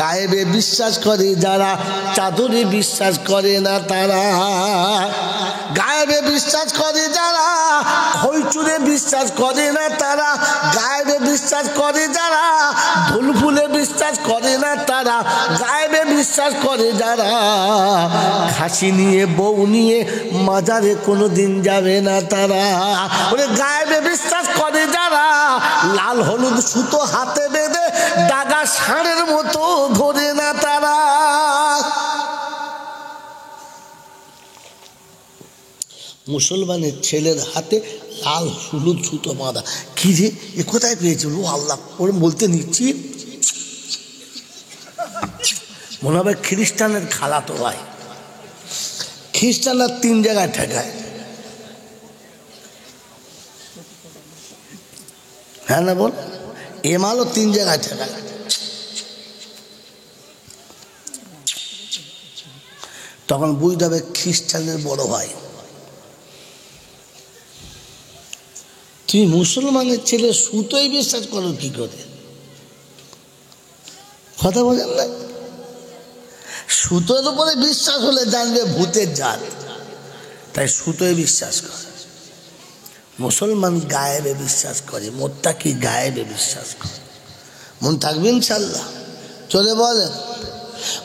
গায়েবে বিশ্বাস করে যারা, চাদরে বিশ্বাস করে না তারা। গায়েবে বিশ্বাস করে যারা, হইচুরে বিশ্বাস করে না তারা। গায়েবে বিশ্বাস করে যারা, ঢোল ফুলে বিশ্বাস করে না তারা। গায়েবে বিশ্বাস করে যারা, খাসি নিয়ে বউ নিয়ে মাজারে কোনোদিন যাবে না তারা। ওরে গায়েবে বিশ্বাস করে যারা, লাল হলুদ সুতো হাতে বেঁধে দাগা ষাঁড়ের মতো ধরে না তারা। মুসলমানের ছেলের হাতে লাল হলুদ সুতো বাঁধা, কি রে এ কোথায় পেয়েছিল? আল্লাহ ওরে বলতে নিচ্ছি, মনে হবে খ্রিস্টানের খালাতো ভাই। খ্রিস্টানরা 3 জায়গায় ঠেকায়, হ্যাঁ না বল? এ মালও 3 জায়গায় ঠেকায়। তখন বুঝতে হবে খ্রিস্টানের বড় ভাই। তুমি মুসলমানের ছেলে সুতোই বিশ্বাস করো কি করে? কথা বলেন না? সুতোর উপরে বিশ্বাস হলে জানবে ভূতের জাত, তাই সুতোয় বিশ্বাস করে। মুসলমান গায়েবে বিশ্বাস করে, মোত্তাকি গায়েবে বিশ্বাস করে। মন থাকবে ইনশাল্লাহ? চলে বলেন,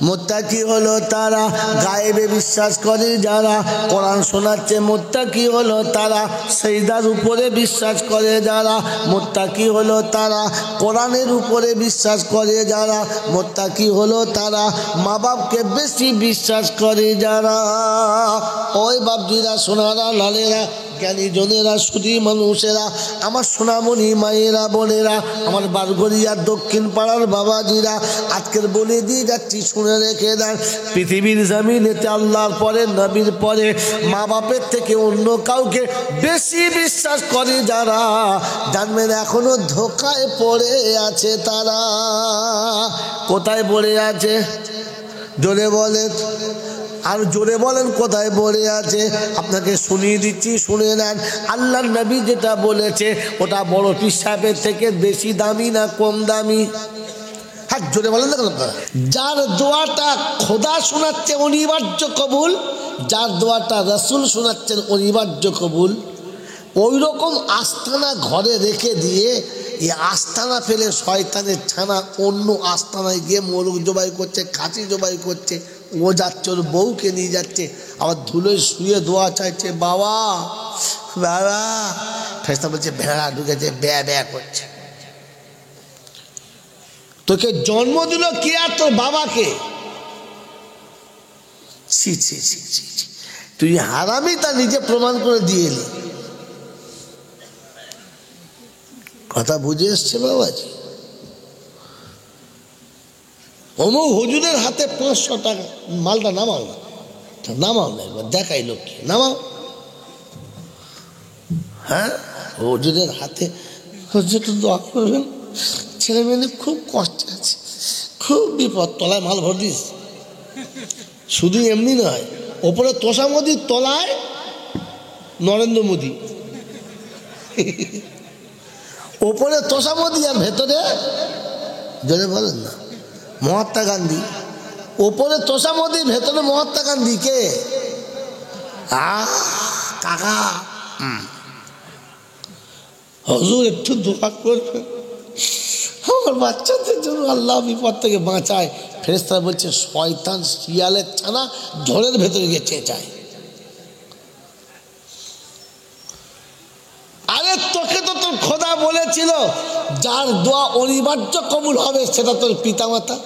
মোত্তাকি হলো তারা গায়েবে বিশ্বাস করে যারা। কোরআন শোনাচ্ছে, মোত্তাকি হলো তারা সিজদার উপরে বিশ্বাস করে যারা। মোত্তাকি হলো তারা কোরআনের উপরে বিশ্বাস করে যারা। মোত্তাকি হলো তারা মা বাপকে বেশি বিশ্বাস করে যারা। ওই বাপজিরা, সোনারা, লালেরা, জ্ঞানী জনেরা, সুধী মানুষেরা, আমার সোনামণি মায়েরা, বোনেরা, আমার বারগড়িয়ার দক্ষিণ পাড়ার বাবাজিরা, আজকের বলে দিয়ে যাচ্ছি, শুনে রেখে দেন। পৃথিবীর জমিনেতে আল্লাহর পরে, নবীর পরে মা বাপের থেকে অন্য কাউকে বেশি বিশ্বাস করে যারা, জানবেন এখনো ধোকায় পড়ে আছে তারা। কোথায় পড়ে আছে? জোরে বলেন, আর জোরে বলেন কোথায় পড়ে আছে? আপনাকে শুনিয়ে দিচ্ছি, শুনে নেন। আল্লাহর নবী যেটা বলেছে ওটা বড় পীর সাহেবের থেকে বেশি দামি না কম দামি? হ্যাঁ, জোরে বলেন না। যার দোয়াটা খোদা শোনাচ্ছে অনিবার্য কবুল, যার দোয়াটা রাসূল শোনাচ্ছেন অনিবার্য কবুল, ওই রকম আস্তানা ঘরে রেখে দিয়ে এই আস্তানা ফেলে শয়তানের ছানা অন্য আস্তানায় গিয়ে মোরগ জবাই করছে, খাসি জবাই করছে। ও যাচ্ছে, ওর বউকে নিয়ে যাচ্ছে, আবার ধুলোয় শুয়ে দোয়া চাইছে, বাবা বাবা। ফেরেশতা বলছে ভেড়া ঢুকেছে, ব্যা ব্যা করছে। তোকে জন্ম দিল কে আর তোর বাবাকে? ছি ছি ছি ছি, তুই হারামি, তা নিজে প্রমাণ করে দিয়ে এলি। কথা বুঝে এসছে বাবাজি? অমুক হুজুরের হাতে 500 টাকা, মালটা নামাও না, নামাও না, একবার দেখাই লোককে, নামাও। হ্যাঁ, হুজুরের হাতে, হুজুর দোয়া করবেন, ছেলে মেয়ে খুব কষ্ট আছে, খুব বিপদ, তলায় মাল ভর দিস। শুধু এমনি নয়, ওপরে তোষা মোদির তলায় নরেন্দ্র মোদী, ওপরে তোষা মোদী আর ভেতরে, জোরে বলেন না, মহাত্মা গান্ধী। ওপরে তোষা মোদী, ভেতরে মহাত্মা গান্ধী। কে? কাকা, হুজুর একটু দোয়া করবে আমার বাচ্চাদের জন্য, আল্লাহ বিপদ থেকে বাঁচায়। ফেরেশতা বলছে শয়তান শিয়ালের ছানা ঝড়ের ভেতরে গিয়ে চেঁচায়। আরে তোকে তো তোর খোদা বলেছিল যার দোয়া অনিবার্য কবুল হবে সেটা তোর পিতামাতা।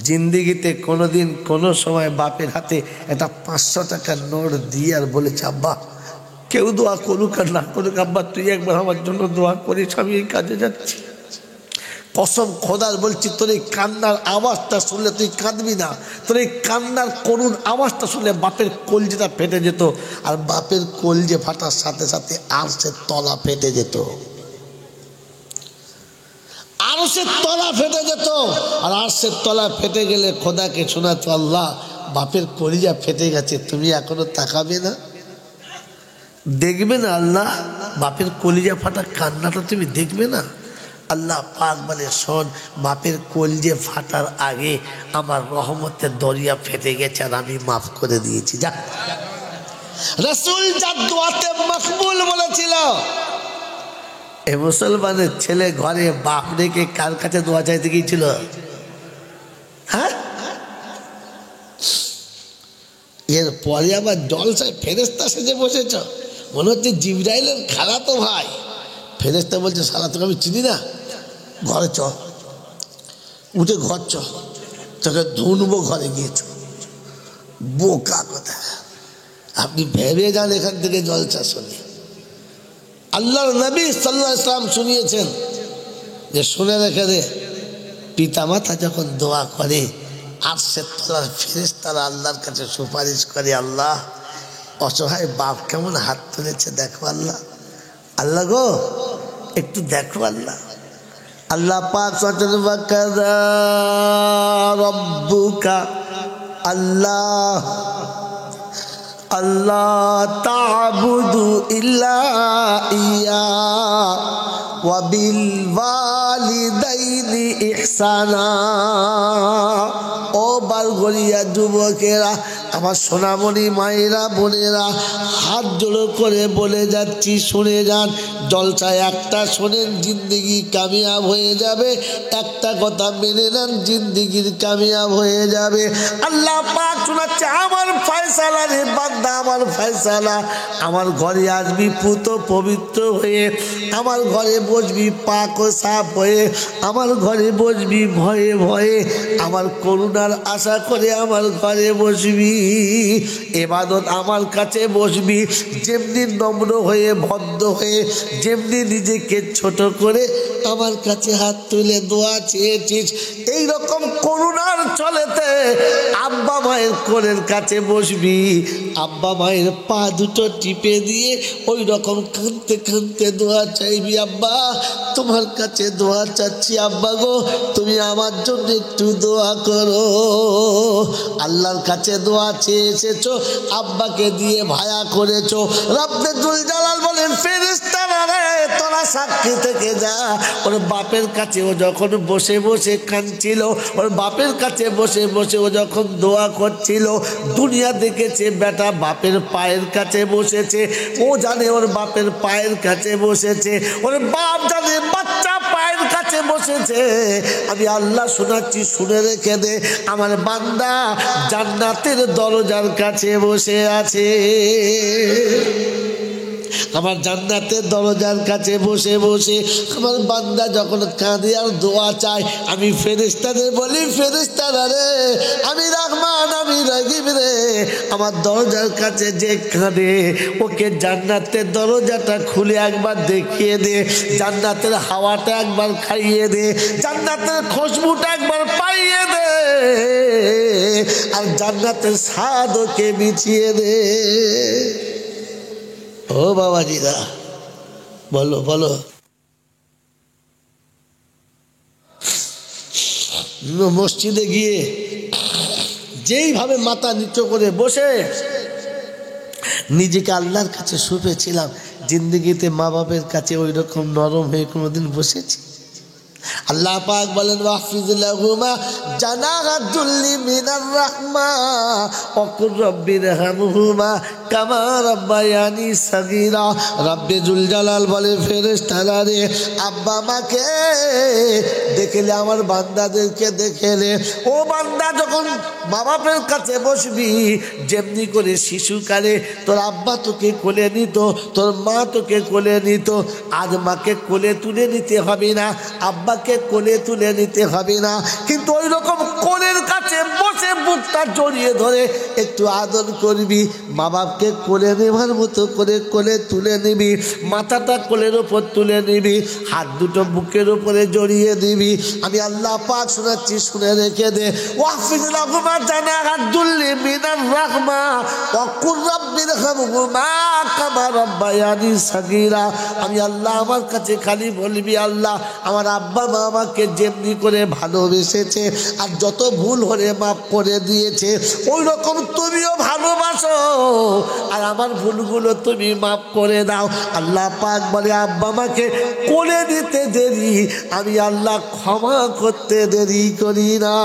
জিন্দিগিতে কোনোদিন কোনো সময় বাপের হাতে একটা 500 টাকার নোট দিয়ে আর বলেছে আব্বা কেউ দোয়া করুক আর না করুক, আব্বা তুই একবার আমার জন্য দোয়া করিস, আমি এই কাজে যাচ্ছি। কসম খোদার বলছি, তোর এই কান্নার আওয়াজটা শুনলে তুই কাঁদবি না। তোর এই কান্নার করুণ আওয়াজটা শুনলে বাপের কলজেটা ফেটে যেত, আর বাপের কলজে ফাটার সাথে সাথে আরশের তলা ফেটে যেত, আরশের তলা ফেটে যেত। আর আরশের তলা ফেটে গেলে খোদাকে শোনাতো, আল্লাহ বাপের কলিজা ফেটে গেছে, তুমি এখনো তাকাবে না, দেখবে না? আল্লাহ বাপের কলিজা ফাটা কান্নাটা তুমি দেখবে না? আল্লাহ পাক বলে শোন, বাপের কলজে ফাটার আগে আমার রহমতের দরিয়া ফেটে গেছে আর আমি মাফ করে দিয়েছি। যা রাসূল যার দোয়াতে মকবুল বলেছিল। এ মুসলমানের ছেলে ঘরে বাপ রেখে কার কাছে দোয়া চাইতে গিয়েছিল? হ্যাঁ, এর পরে আবার জলসায় ফেরেস্তা সেজে বসেছ, মনে হচ্ছে জিবরাইলের খালাতো ভাই। ফেরেস্তা বলছে শালা তোকে আমি চিনি না, ঘরে চ, উঠে ঘর চ, তোকে ধুনবো ঘরে গিয়েছ। বোকা কথা, আপনি ভেবে যান এখান থেকে জলসা শুনে। আল্লাহর নবী সাল্লাল্লাহু আলাইহি ওয়াসাল্লাম শুনিয়েছেন যে শুনে রেখে দে, পিতামাতা যখন দোয়া করে আরশের তলার ফেরেশতারা আল্লাহর কাছে সুপারিশ করে, আল্লাহ অসহায় বাপ কেমন হাত তুলেছে দেখো আল্লাহ, আল্লাহ গো একটু দেখো আল্লাহ। আল্লাহ পাক ওয়াকাযা রাব্বুকা আল্লাহ আল্লাহ তা'বুদু ইল্লা ইয়া ওয়া বিল ওয়ালিদাইনি ইহসানা। ও বালগড়িয়া যুবকেরা, আমার সোনামণি মায়েরা বোনেরা, হাত জোড়ো করে বলে যাচ্ছি শুনে যান। জলসায় একটা শোনেন, জিন্দেগি কামিয়াব হয়ে যাবে। একটা কথা মেনে নেন, জিন্দেগির কামিয়াব হয়ে যাবে। আল্লাহ পাক শোনাচ্ছে আমার ফয়সালা রে বান্দা, আমার ফয়সালা। আমার ঘরে আসবি পুত পবিত্র হয়ে, আমার ঘরে বসবি পাক ও সাফ হয়ে, আমার ঘরে বসবি ভয়ে ভয়ে, আমার করুণার আশা করে আমার ঘরে বসবি, ইবাদত আমার কাছে বসবি। যেমনি নম্র হয়ে ভদ্র হয়ে, যেমনি নিজেকে ছোট করে আমার কাছে হাত তুলে দোয়া চেয়েছিস, এইরকম করুণার চলেতে আব্বা মায়ের কোলের কাছে বসবি। আব্বা মায়ের পা দুটো টিপে দিয়ে ওই রকম কাঁদতে কাঁদতে দোয়া চাইবি। আব্বা তোমার কাছে দোয়া চাচ্ছি, আব্বা গো তুমি আমার জন্য একটু দোয়া করো। আল্লাহর কাছে দোয়া চেয়ে এসেছো, আব্বাকে দিয়ে ভায়া করেছো। রব্বে জুল জালাল বলেন ফেরেশতারা রে তোরা সাক্ষী থেকে যা। ওর বাপের কাছে ও যখন বসে বসে কাঁদছিল, ওর বাপের কাছে বসে বসে ও যখন দোয়া করছিল, দুনিয়া দেখেছে বেটা বাপের পায়ের কাছে বসেছে, ও জানে ওর বাপের পায়ের কাছে বসেছে, ওর বাপ জানে বাচ্চা পায়ের কাছে বসেছে। আমি আল্লাহ শোনাচ্ছি শুনে রেখে দে, আমার বান্দা জান্নাতের দরজার কাছে বসে আছে। আমার জান্নাতের দরজার কাছে বসে বসে আমার বান্দা যখন কাঁদে আর দোয়া চায়, আমি ফেরেশতাদের বলি ফেরেশতারা রে আমি রহমান আমি রহিম রে, আমার দরজার কাছে যে কাঁদে ওকে জান্নাতের দরজাটা খুলে একবার দেখিয়ে দে, জান্নাতের হাওয়াটা একবার খাইয়ে দে, জান্নাতের খুশবুটা একবার পাইয়ে দে, আর জান্নাতের স্বাদ ওকে বিছিয়ে দে। ও বাবাজিরা বলো বলো, মসজিদে গিয়ে যেইভাবে মাথা নিচু করে বসে নিজেকে আল্লাহর কাছে শুপেছিলাম, জিন্দগিতে মা বাপের কাছে ওই রকম নরম হয়ে কোনোদিন বসেছি? আল্লাহ পাক বলেন ওয়াহফিজ লাহুমা জানাহাতুল্লি মিনার রাহমা ওয়াকুর রাব্বিরহামহুমা কামা রাব্বায়ানি সাগীরা। রব্বে জুল জালাল বলে ফেরেশতারা রে আব্বা মাকে দেখলে, আমার বান্দাদেরকে দেখলে, ও বান্দা যখন মা বাপের কাছে বসবি যেমনি করে শিশুকালে তোর আব্বা তোকে কোলে নিত, তোর মা তোকে কোলে নিত, আজ মাকে কোলে তুলে নিতে হবে না, আব্বাকে কোলে তুলে নিতে হবে না, কিন্তু ওই রকম কোলের কাছে বসে বুকটা জড়িয়ে ধরে একটু আদর করবি, মা বাপকে কোলে নেবার মতো করে কোলে তুলে নিবি, মাথাটা কোলের ওপর তুলে নিবি, হাত দুটো বুকের উপরে জড়িয়ে দিবি। আমি আল্লাহ পাক শোনাচ্ছি শুনে রেখে দে। ওয়াহফিজ লাহুমা জানাহাতুল্লি মিনার রাহমা ওয়াকুর রাব্বিরহামহুমা কামা রাব্বায়ানি সাগীরা। আমি আল্লাহ আমার কাছে খালি বলবি আল্লাহ আমার আব্বা মা আমাকে যেমনি করে ভালোবেসেছে আর যত ভুল হলে মাফ করে দিয়েছে, ওই রকম তুমিও ভালোবাসো আর আমার ভুলগুলো তুমি মাফ করে দাও। আল্লাহ পাক বলে আব্বা আমাকে কোলে দিতে দেরি, আমি আল্লাহ ক্ষমা করতে দেরি করি না।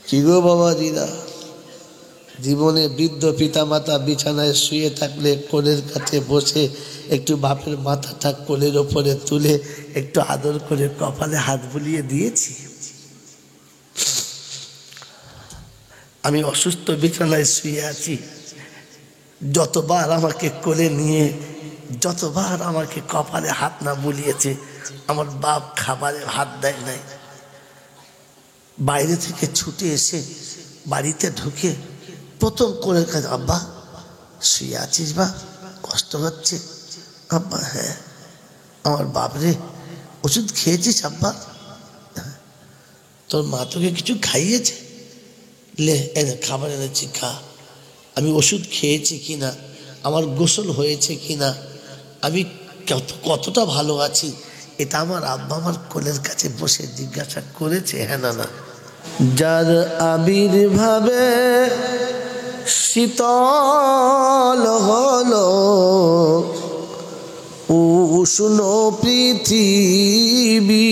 কি গো বাবাজিরা, জীবনে বৃদ্ধ পিতামাতা বিছানায় শুয়ে থাকলে কোলের কাছে বসে একটু বাপের মাথাটা কোলের ওপরে তুলে একটু আদর করে কপালে হাত বুলিয়ে দিয়েছি। আমি অসুস্থ বিছানায় শুয়ে আছি, যতবার আমাকে কোলে নিয়ে যতবার আমাকে কপালে হাত না বুলিয়েছে, আমার বাপ খাবারে হাত দেয় নাই। বাইরে থেকে ছুটে এসে বাড়িতে ঢুকে প্রথম করে কাছে, আব্বা শুয়ে আছিস বা কষ্ট হচ্ছে? আব্বা হ্যাঁ। আমার বাপরে ওষুধ খেয়েছিস আব্বা? তোর মা তোকে কিছু খাইয়েছে? লে খাবার এনেছি খা। আমি ওষুধ খেয়েছি কিনা, আমার গোসল হয়েছে কিনা, আমি কতটা ভালো আছি, এটা আমার আব্বা আমার কোলের কাছে বসে জিজ্ঞাসা করেছে। হ্যাঁ না না, যার আবির্ভাবে শীতল হলো উষ্ণ পৃথিবী,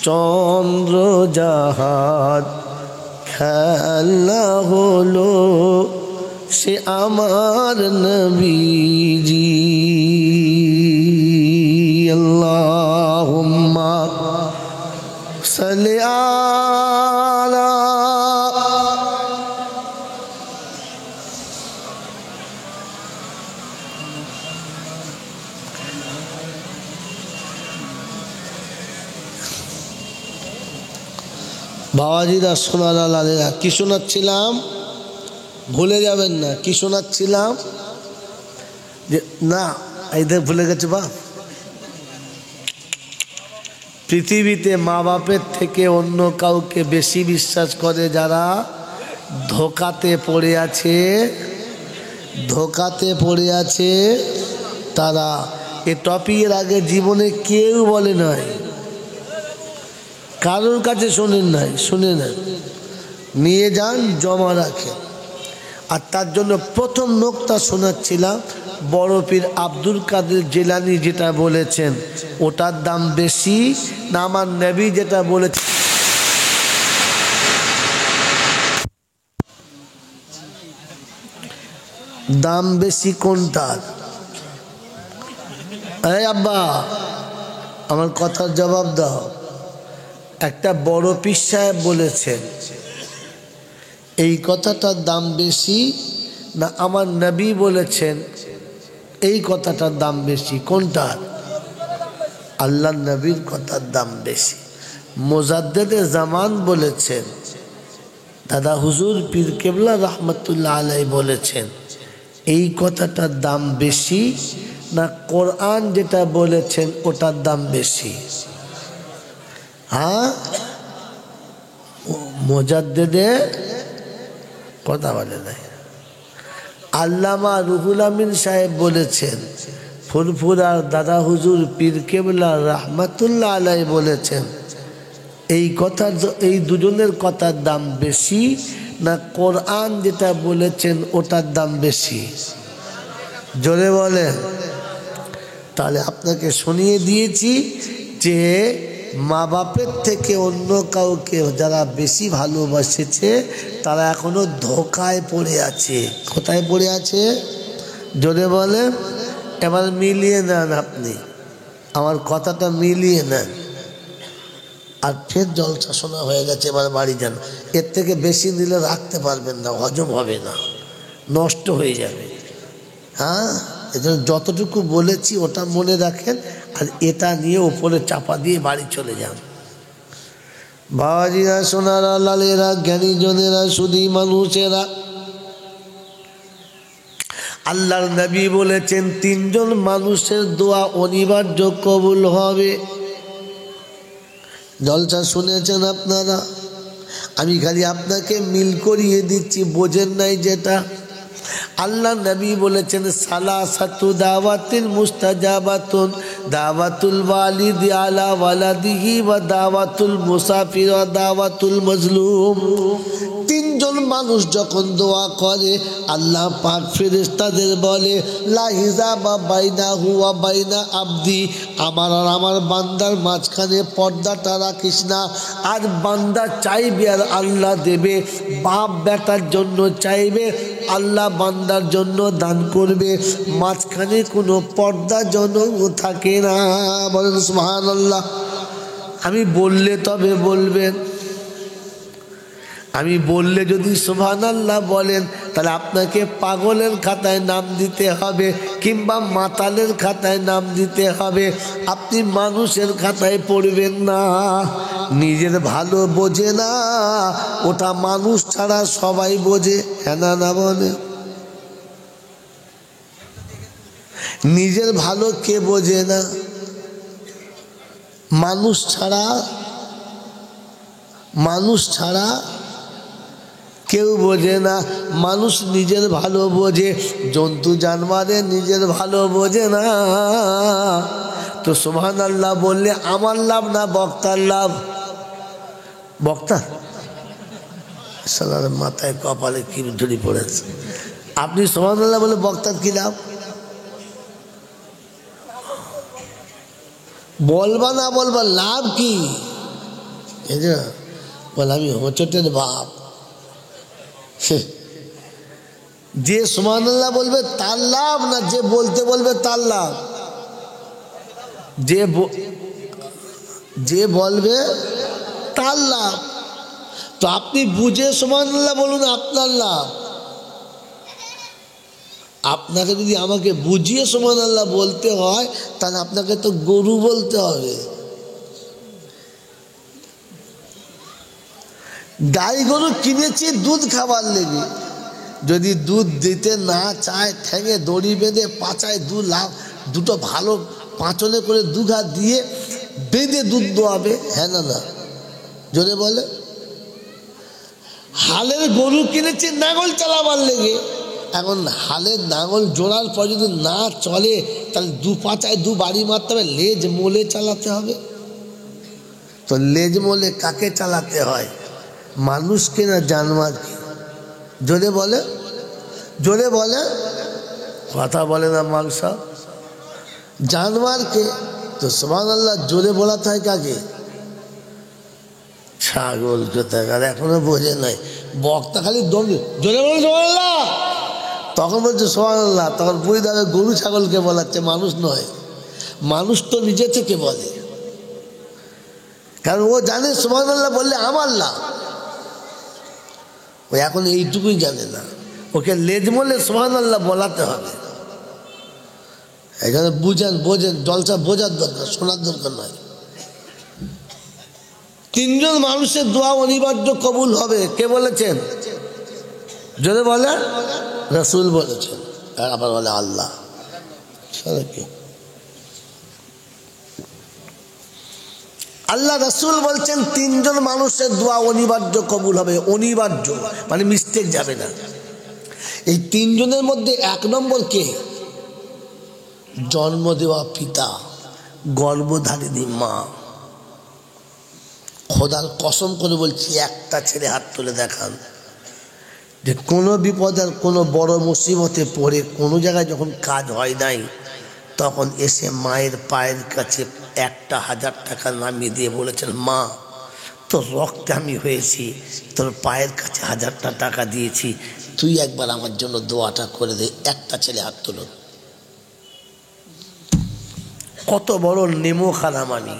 চন্দ্র জাহাজ খেলা হলো সে আমার নবীজি। আল্লাহুম্মা সাল্লি আলা বাবাজিরা, সোনারা লালেরা, কি শোনাচ্ছিলাম ভুলে যাবেন না। কি শোনাচ্ছিলাম যে না এদের ভুলে গেছে বা পৃথিবীতে মা বাপের থেকে অন্য কাউকে বেশি বিশ্বাস করে যারা ধোকাতে পড়ে আছে, ধোকাতে পড়ে আছে তারা। এ টপিকের আগে জীবনে কেউ বলে নাই, কারোর কাছে শোনেন নাই, শুনে নেন, নিয়ে যান, জমা রাখেন। আর তার জন্য প্রথম নোকতা শোনাচ্ছিলাম, বড় পীর আব্দুল কাদের জিলানী যেটা বলেছেন ওটার দাম বেশি না আমার নবী যেটা বলেছেন? দাম বেশি কোনটার? এই আব্বা আমার কথার জবাব দাও। একটা বড় পীর সাহেব বলেছেন এই কথাটার দাম বেশি না আমার নবী বলেছেন এই কথাটার দাম বেশি? কোনটার? আল্লাহ নবীর কথার দাম বেশি। মুজাদ্দেদে জামান বলেছেন, দাদা হুজুর পীর কেবলা রহমতুল্লাহ আলাইহি বলেছেন এই কথাটার দাম বেশি না কোরআন যেটা বলেছেন ওটার দাম বেশি? হ্যাঁ, মুজাদ্দেদে কথা বলে নাই। আল্লামা রুহুল আমিন সাহেব বলেছেন, ফুরফুরার দাদা হুজুর পীর কেবলা রহমতুল্লাহ আলাইহি বলেছেন এই কথার, এই দুজনের কথার দাম বেশি না কোরআন যেটা বলেছেন ওটার দাম বেশি? জোরে বলেন। তাহলে আপনাকে শুনিয়ে দিয়েছি যে মা বাপের থেকে অন্য কাউকে যারা বেশি ভালোবাসেছে তারা এখনো ধোকায় পড়ে আছে। কোথায় পড়ে আছে? জোরে বলে। এবার মিলিয়ে নেন, আপনি আমার কথাটা মিলিয়ে নেন। আর ফের জলসা শোনা হয়ে গেছে, এবার বাড়ি যান। এর থেকে বেশি নিলে রাখতে পারবেন না, হজম হবে না, নষ্ট হয়ে যাবে। হ্যাঁ, এজন্য যতটুকু বলেছি ওটা মনে রাখেন, আর এটা নিয়ে উপরে চাপা দিয়ে বাড়ি চলে যান। বাবাজিরা, সোনারা, লালেরা, জ্ঞানীজনেরা, শুধু মানুষেরা, আল্লাহর নবী বলেছেন তিনজন মানুষের দোয়া অনিবার্য কবুল হবে। জলসা শুনেছেন আপনারা, আমি খালি আপনাকে মিল করিয়ে দিচ্ছি, বোঝেন নাই যেটা। আল্লাহ নবী বলেছেন সালাসাতু দাওয়াতিন মুস্তাজাবাতুন দাওয়াতুল ওয়ালিদি আলা ওয়ালাদিহি ওয়া দাওয়াতুল মুসাফির ওয়া দাওয়াতুল মাজলুম। তিনজন মানুষ যখন দোয়া করে আল্লাহ পাক ফেরেশতাদের বলে লা হিজাবা বাইনাহু ওয়া বাইনা আবদি, আমার আর আমার বান্দার মাঝখানে পর্দাটা রাখিস না। আর বান্দা চাইবে আর আল্লাহ দেবে, বাপ বেটার জন্য চাইবে আল্লাহ বান্দার জন্য দান করবে, মাঝখানে কোনো পর্দা যেন থাকে না। বলেন সুবহানাল্লাহ। আমি বললে তবে বলবেন, আমি বললে যদি সুবহানাল্লাহ বলেন তাহলে আপনাকে পাগলের খাতায় নাম দিতে হবে কিংবা মাতালের খাতায় নাম দিতে হবে, আপনি মানুষের খাতায় পড়বেন না। নিজের ভালো বোঝে না, ওটা মানুষ ছাড়া সবাই বোঝে। হ্যাঁ না বলে, নিজের ভালো কে বোঝে না? মানুষ ছাড়া কেউ বোঝে না। মানুষ নিজের ভালো বোঝে, জন্তু জানোয়ারে নিজের ভালো বোঝে না। তো সুবহানাল্লাহ বললে আমার লাভ না বক্তার লাভ? বক্তা সালার মাথায় কপালে কি ধরি পড়েছে। আপনি সুবহানাল্লাহ বলে বক্তার কি লাভ? বলবা না বলবা লাভ কি? বলে আমি হোঁচটের বাপ। যে সুবহানাল্লাহ বলবে তার লাভ না যে বলতে বলবে তার লাভ? যে বলবে তার লাভ। তো আপনি বুঝে সুবহানাল্লাহ বলুন, আপনার লাভ। আপনাকে যদি আমাকে বুঝিয়ে সুবহানাল্লাহ বলতে হয় তাহলে আপনাকে তো গরু বলতে হবে। গাই গরু কিনেছি দুধ খাবার লেগে, যদি দুধ দিতে না চায় ঠ্যাঙে দড়ি বেঁধে পাচায় দুটো ভালো পাঁচনে করে দুঘা দিয়ে বেঁধে দুধ দোয়াবে। হ্যাঁ না জোরে বলে। হালের গরু কিনেছি নাঙল চালাবার লেগে, এখন হালের নাঙল জোড়ার পর যদি না চলে তাহলে দু পাচায় দু বাড়ি মারতে হবে, লেজ মোলে চালাতে হবে। তো লেজ মোলে কাকে চালাতে হয়? মানুষকে না জানোয়ারকে? জোরে বলে কথা বলে না মালসা। জানোয়ারকে। তো সুবহানাল্লাহ জোরে বলাতে হয় কাকে? ছাগল কোথাকার, এখনো বোঝে নাই। বক্তা খালি দম জোরে বলে সুবহানাল্লাহ, তখন বলছে সুবহানাল্লাহ, তখন বুঝতে হবে গরু ছাগলকে বলাচ্ছে, মানুষ নয়। মানুষ তো নিজে থেকে বলে, কারণ ও জানে সুবহানাল্লাহ বললে আমার লাভ। ও এখন এইটুকুই জানে না, ওকে লেজ মোলে সুবহানাল্লাহ বলাতে হবে। এখানে বোঝেন জলসা বোঝার দরকার, শোনার দরকার নয়। তিনজন মানুষের দোয়া অনিবার্য কবুল হবে, কে বলেছেন? যদি বলে রাসূল বলেছেন, আর আবার বলে আল্লাহ। আল্লাহ রাসূল বলছেন তিনজন মানুষের দোয়া অনিবার্য কবুল হবে। অনিবার্য মানে মিস্টেক যাবে না। এই তিনজনের মধ্যে এক নম্বর কে? জন্ম দেওয়া পিতা, গর্ভধারিণী মা। খোদার কসম করে বলছি, একটা ছেলে হাত তুলে দেখান যে কোনো বিপদের কোনো বড় মুসিবতে পড়ে কোনো জায়গায় যখন কাজ হয় নাই তখন এসে মায়ের পায়ের কাছে 1,000 টাকা নামিয়ে দিয়ে বলেছেন, মা তোর রক্তে আমি হয়েছি, তোর পায়ের কাছে 1000টা টাকা দিয়েছি, তুই একবার আমার জন্য দোয়াটা করে দে। একটা ছেলে হাত তুলো। কত বড় নেমো খানামানি।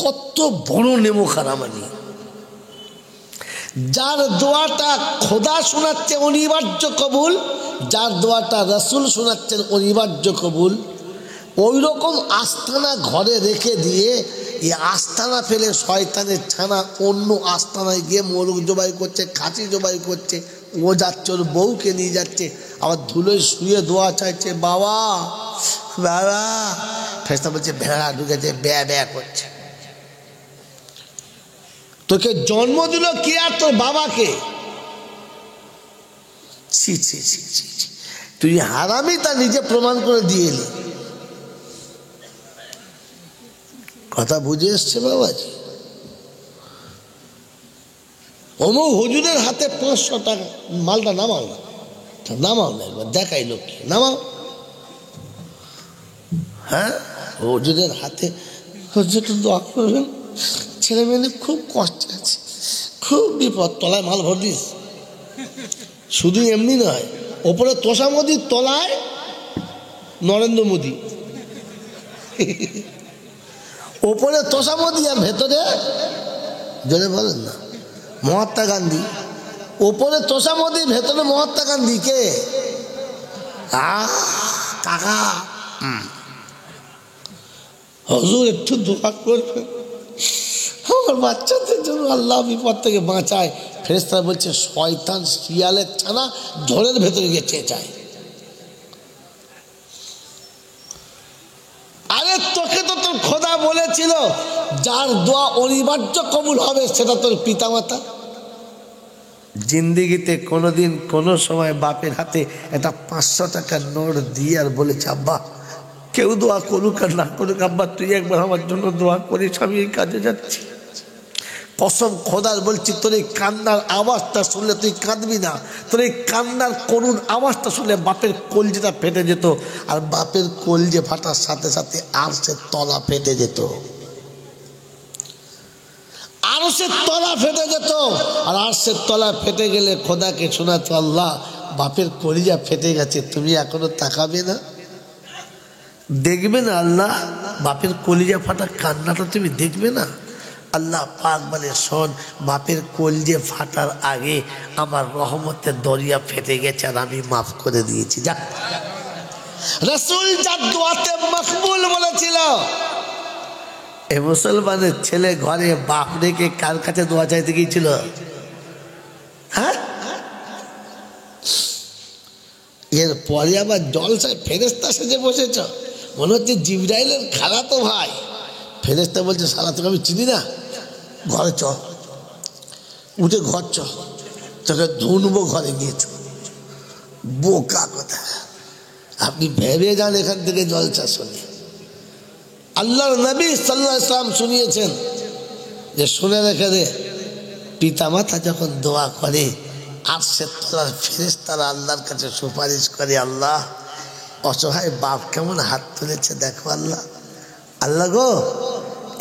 কত বড় নেমো খানামানি। যার দোয়াটা খোদা শোনাচ্ছে অনিবার্য কবুল, যার দোয়াটা রাসূল শোনাচ্ছেন অনিবার্য কবুল, ওই রকম আস্তানা ঘরে রেখে দিয়ে এই আস্তানা ফেলে শয়তানের ছানা অন্য আস্তানায় গিয়ে মোরগ জবাই করছে, খাসি জবাই করছে। ও যাচ্ছে ওর বউকে নিয়ে যাচ্ছে, আবার ধুলোয় শুয়ে দোয়া চাইছে, বাবা বাবা। ফেরেশতা বলছে ভেড়া ঢুকেছে, ব্যা ব্যা করছে। তোকে জন্ম দিল কে আর তোর বাবাকে? ছি ছি ছি ছি ছি। তুই হারামি তা নিজে প্রমাণ করে দিয়ে এলি। কথা বুঝে এসছে বাবাজি? অমুক হুজুরের হাতে 500 টাকা, মালটা নামাও না, নামাও না, একবার দেখাই লোককে, নামাও। হ্যাঁ, হুজুরের হাতে, হুজুর দোয়া করবেন, ছেলে মেয়ে খুব কষ্ট আছে, খুব বিপদ, তলায় মাল ভর দিস। শুধু এমনি নয়, ওপরে তোষা মোদির তলায় নরেন্দ্র মোদী, ওপরে তোষা মোদী আর ভেতরে জোরে বলেন না মহাত্মা গান্ধী। ওপরে তোষা মোদী, ভেতরে মহাত্মা গান্ধী। কে? কাকা, হুজুর একটু দোয়া করবেন, আমার বাচ্চাদের জন্য আল্লাহ বিপদ থেকে বাঁচায়। ফেরেশতা বলছে শয়তান শিয়ালের ছানা ঝড়ের ভেতরে গিয়ে চেঁচায়। আরে তোকে তো তোর খোদা বলেছিল যার দোয়া অনিবার্য কবুল হবে সেটা তোর পিতামাতা। জিন্দিগিতে কোনোদিন কোনো সময় বাপের হাতে একটা 500 টাকার নোট দিয়ে আর বলেছে আব্বা কেউ দোয়া করুক আর না করুক, আব্বা তুই একবার আমার জন্য দোয়া করিস, আমি এই কাজে যাচ্ছি। কসম খোদার বলছি, তোর এই কান্নার আওয়াজটা শুনলে তুই কাঁদবি না। তোর এই কান্নার করুণ আওয়াজটা শুনলে বাপের কলজেটা ফেটে যেত, আর বাপের কলজে ফাটার সাথে সাথে আরশের তলা ফেটে যেত, আরশের তলা ফেটে যেত। আর আরশের তলা ফেটে গেলে খোদাকে শোনাতো আল্লাহ বাপের কলিজা ফেটে গেছে, তুমি এখনো তাকাবে না, দেখবে না? আল্লাহ বাপের কলিজা ফাটা কান্নাটা তুমি দেখবে না? আল্লাহ পাক বলে শোন, বাপের কলজে ফাটার আগে আমার রহমতের দরিয়া ফেটে গেছে আর আমি মাফ করে দিয়েছি। যা রাসূল যার দোয়াতে মকবুল বলেছিল। এ মুসলমানের ছেলে ঘরে বাপ রেখে কার কাছে দোয়া চাইতে গিয়েছিল? হ্যাঁ, এরপরে আবার জলসায় ফেরেশতা সেজে বসেছ, মনে হচ্ছে জিবরাইলের খালাতো ভাই। ফেরেশতা বলছে সালা তোকে আমি চিনি না, ঘরে চ, উঠে ঘর চ, তোকে ধুনবো ঘরে গিয়েছ। বোকা কথা, আপনি ভেবে যান এখান থেকে জলসা শুনে। আল্লাহর নবী সাল্লাল্লাহু আলাইহি ওয়াসাল্লাম শুনিয়েছেন যে শুনে রেখে দে, পিতামাতা যখন দোয়া করে আরশের তলার ফেরেশতারা আল্লাহর কাছে সুপারিশ করে, আল্লাহ অসহায় বাপ কেমন হাত তুলেছে দেখো আল্লাহ, আল্লাহ গো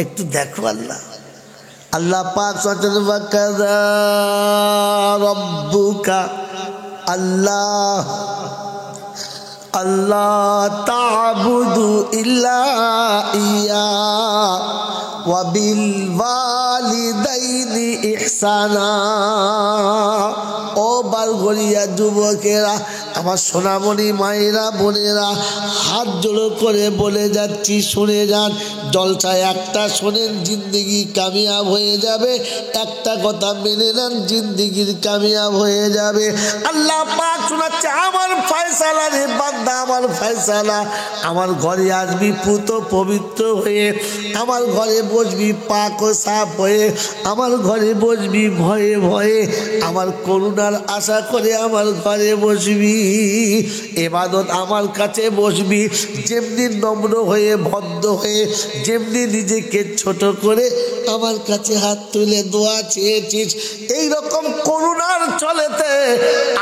একটু দেখো আল্লাহ। আল্লাহ পাক ওয়াকাযা রাব্বুকা আল্লাহ আল্লাহ তা'বুদু ইল্লা ইয়া ওয়া বিল ওয়ালিদাইনি ইহসানা। ও বালগড়িয়া যুবকেরা, আমার সোনামণি মায়েরা বোনেরা, হাত জোড়ো করে বলে যাচ্ছি শুনে যান। জলসায় একটা শোনেন, জিন্দিগি কামিয়াব হয়ে যাবে। একটা কথা মেনে নেন, জিন্দিগির কামিয়াব হয়ে যাবে। আল্লাহ পাক শোনাচ্ছে আমার ফয়সালা রে বান্দা, আমার ফয়সালা। আমার ঘরে আসবি পুত পবিত্র হয়ে, আমার ঘরে বসবি পাক ও সাফ হয়ে, আমার ঘরে বসবি ভয়ে ভয়ে, আমার করুণার আশা করে আমার ঘরে বসবি, ইবাদত আমার কাছে বসবি। যেমনি নম্র হয়ে ভদ্র হয়ে, যেমনি নিজেকে ছোট করে আমার কাছে হাত তুলে দোয়া চেয়েছিস, এইরকম করুণার চলেতে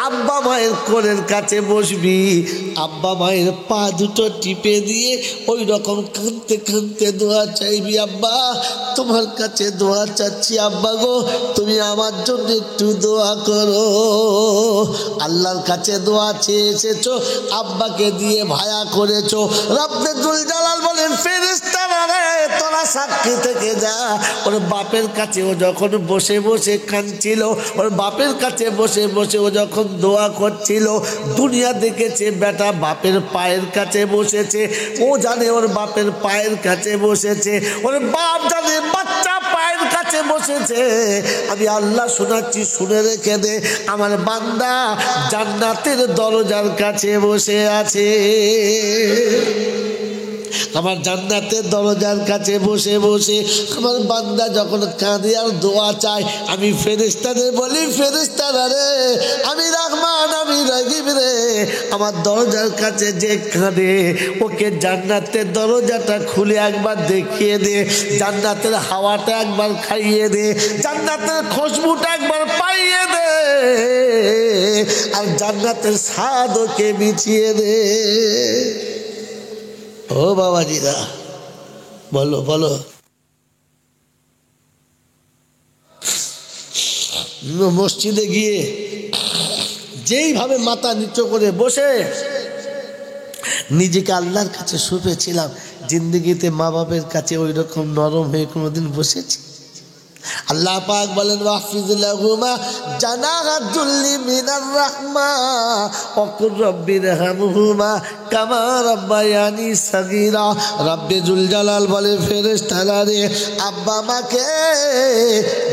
আব্বা মায়ের কোলের কাছে বসবি। আব্বা মায়ের পা দুটো টিপে দিয়ে ওই রকম কাঁদতে কাঁদতে দোয়া চাইবি, আব্বা তোমার কাছে দোয়া চাচ্ছি, আব্বা গো তুমি আমার জন্য একটু দোয়া করো। আল্লাহর কাছে দোয়া চেয়ে এসেছো, আব্বাকে দিয়ে ভায়া করেছো। রব্বে জুল জালাল বলেন ফেরেশতারা রে তোরা সাক্ষী থেকে যা। ওর বাপের কাছে ও যখন বসে বসে কাঁদছিল, ওর বাপের কাছে বসে বসে ও যখন দোয়া করছিল, দুনিয়া দেখেছে বেটা বাপের পায়ের কাছে বসেছে, ও জানে ওর বাপের পায়ের কাছে বসেছে, ওর বাপ জানে বাচ্চা পায়ের কাছে বসেছে। আমি আল্লাহ শোনাচ্ছি শুনে রেখে দে, আমার বান্দা জান্নাতের দরজার কাছে বসে আছে, আমার জান্নাতের দরজার কাছে বসে বসে আমার বান্দা যখন কাঁদে আর দোয়া চায়, আমি ফেরেশতাদের বলি ফেরেশতারা রে আমি রহমান আমি রহিম রে, আমার দরজার কাছে যে কাঁদে ওকে জান্নাতের দরজাটা খুলে একবার দেখিয়ে দে, জান্নাতের হাওয়াটা একবার খাইয়ে দে, জান্নাতের খুশবুটা একবার পাইয়ে দে, আর জান্নাতের স্বাদ ওকে মিছিয়ে দে। ও বাবাজিরা বলো বলো। মসজিদে গিয়ে যেইভাবে মাথা নিচু করে বসে নিজেকে আল্লাহর কাছে শুপেছিলাম, জিন্দগিতে মা বাপের কাছে ওই রকম নরম হয়ে কোনোদিন বসেছি? আল্লাহ পাক বলেন ওয়াহফিজ লাহুমা জানাহাদ যুল্লি মিনার রাহমা ওয়া কুর রাব্বিরহামহুমা কামা রাব্বায়ানি সাগীরা। রব্বে জুল জালাল বলে ফেরেশতারা রে, আব্বা মাকে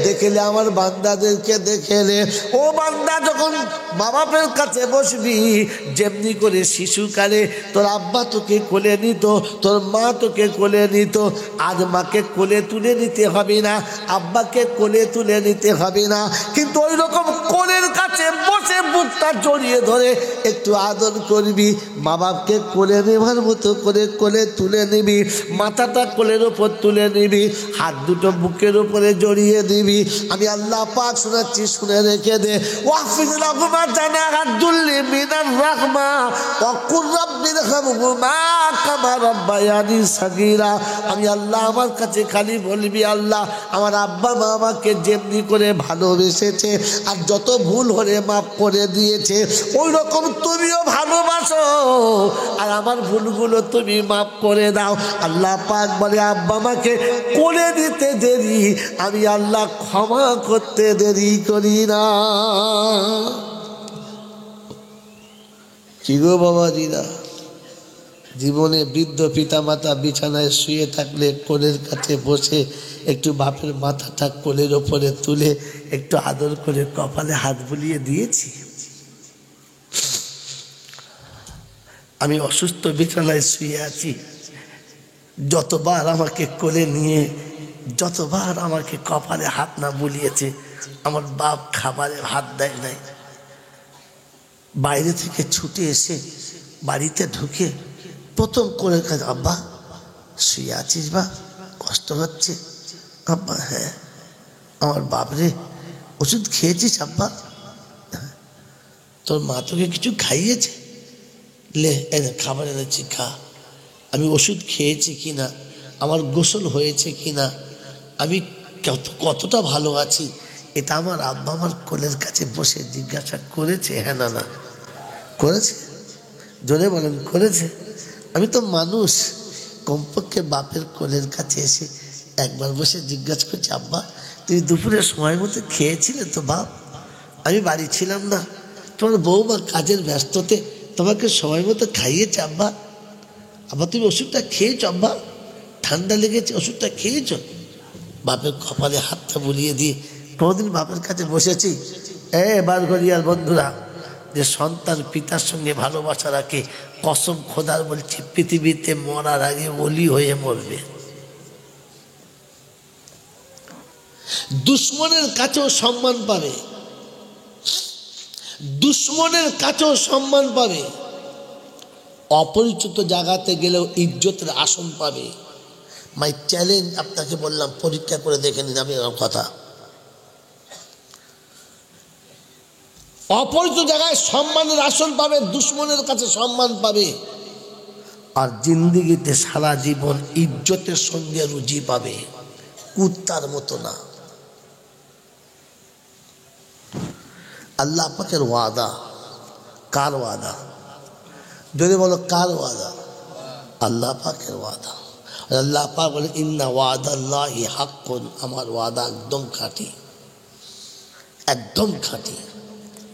দেখলে আমার বান্দাদেরকে দেখলে, ও বান্দা যখন মা বাপের কাছে বসবি যেমনি করে শিশুকালে তোর আব্বা তোকে কোলে নিত, তোর মা তোকে কোলে নিত, আজ মাকে কোলে তুলে নিতে হবে না, আব্বাকে কোলে তুলে নিতে হবে না, কিন্তু ওই রকম কোলের কাছে বসে বুকটা জড়িয়ে ধরে একটু আদর করবি, মা বাপকে কোলে নেবার মতো করে কোলে তুলে নিবি, মাথাটা কোলের ওপর তুলে নিবি, হাত দুটো বুকের উপরে জড়িয়ে দিবি। আমি আল্লাহ পাক শোনাচ্ছি, শুনে রেখে দে। ওয়াহফিজ লাহুমা জানাহাদ যুল্লি মিনার রাহমা ওয়া কুর রাব্বিরহামহুমা কামা রাব্বায়ানি সাগীরা। আমি আল্লাহ আমার কাছে খালি বলবি, আল্লাহ আমার আব্বা মা আমাকে যেমনি করে ভালোবেসেছে আর যত ভুল হলে মাফ করে দিয়েছে, ওই রকম তুমিও ভালোবাসো আর আমার ভুলগুলো তুমি মাফ করে দাও। আল্লাহ পাক বলে আব্বা মাকে কোলে দিতে দেরি, আমি আল্লাহ ক্ষমা করতে দেরি করি না। কি গো বাবাজিরা, জীবনে বৃদ্ধ পিতামাতা বিছানায় শুয়ে থাকলে কোলের কাছে বসে একটু বাপের মাথাটা কোলের ওপরে তুলে একটু আদর করে কপালে হাত বুলিয়ে দিয়েছি। আমি অসুস্থ বিছানায় শুয়ে আছি, যতবার আমাকে কোলে নিয়ে যতবার আমাকে কপালে হাত না বুলিয়েছে, আমার বাপ খাবারে হাত দেয় নাই। বাইরে থেকে ছুটে এসে বাড়িতে ঢুকে প্রথম কোলের কাছে, আব্বা শুয়ে আছিস বা কষ্ট হচ্ছে? আব্বা হ্যাঁ। আমার বাপরে ওষুধ খেয়েছিস আব্বা? তোর মা তোকে কিছু খাইয়েছে? লে এনে খাবার এনেছি, খা। আমি ওষুধ খেয়েছি কিনা, আমার গোসল হয়েছে কিনা, আমি কতটা ভালো আছি, এটা আমার আব্বা আমার কোলের কাছে বসে জিজ্ঞাসা করেছে। হ্যাঁ না না করেছে? জোরে বলেন করেছে? আমি তো মানুষ, কমপক্ষে বাপের কোলের কাছে এসে একবার বসে জিজ্ঞাসা করছি, আব্বা তুমি দুপুরের সময় মতো খেয়েছিলে তো বাপ? আমি বাড়ি ছিলাম না, তোমার বউমা কাজের ব্যস্ততে তোমাকে সময় মতো খাইয়েছে আব্বা? আব্বা তুমি ওষুধটা খেয়েছো আব্বা? ঠান্ডা লেগেছে ওষুধটা খেয়েছো? বাপের কপালে হাতটা বুলিয়ে দিয়ে কোনোদিন বাপের কাছে বসেছি? বারঘরিয়ার বন্ধুরা, যে সন্তান পিতার সঙ্গে ভালোবাসা রাখে, কসম খোদার বলছি পৃথিবীতে মরার আগে ওলি হয়ে মরবে। দুশ্মনের কাছেও সম্মান পাবে, দুশ্মনের কাছেও সম্মান পাবে, অপরিচিত জায়গাতে গেলেও ইজ্জতের আসন পাবে। মাই চ্যালেঞ্জ আপনাকে বললাম, পরীক্ষা করে দেখে নিন। আমি আমার কথা, অপরিচিত জায়গায় সম্মানের আসন পাবে, দুশ্মনের কাছে সম্মান পাবে, আর জিন্দিগিতে সারা জীবন ইজ্জতের সঙ্গে রুজি পাবে, কুত্তার মতো না। আল্লাহ পাকের ওয়াদা। কার ওয়াদা? যদি বলো কার ওয়াদা? আল্লাহ পাকের ওয়াদা। আল্লাহ পাক বলে ইন্না ওয়াদাল্লাহি হাক্কুন, আমার ওয়াদা একদম খাঁটি, একদম খাঁটি।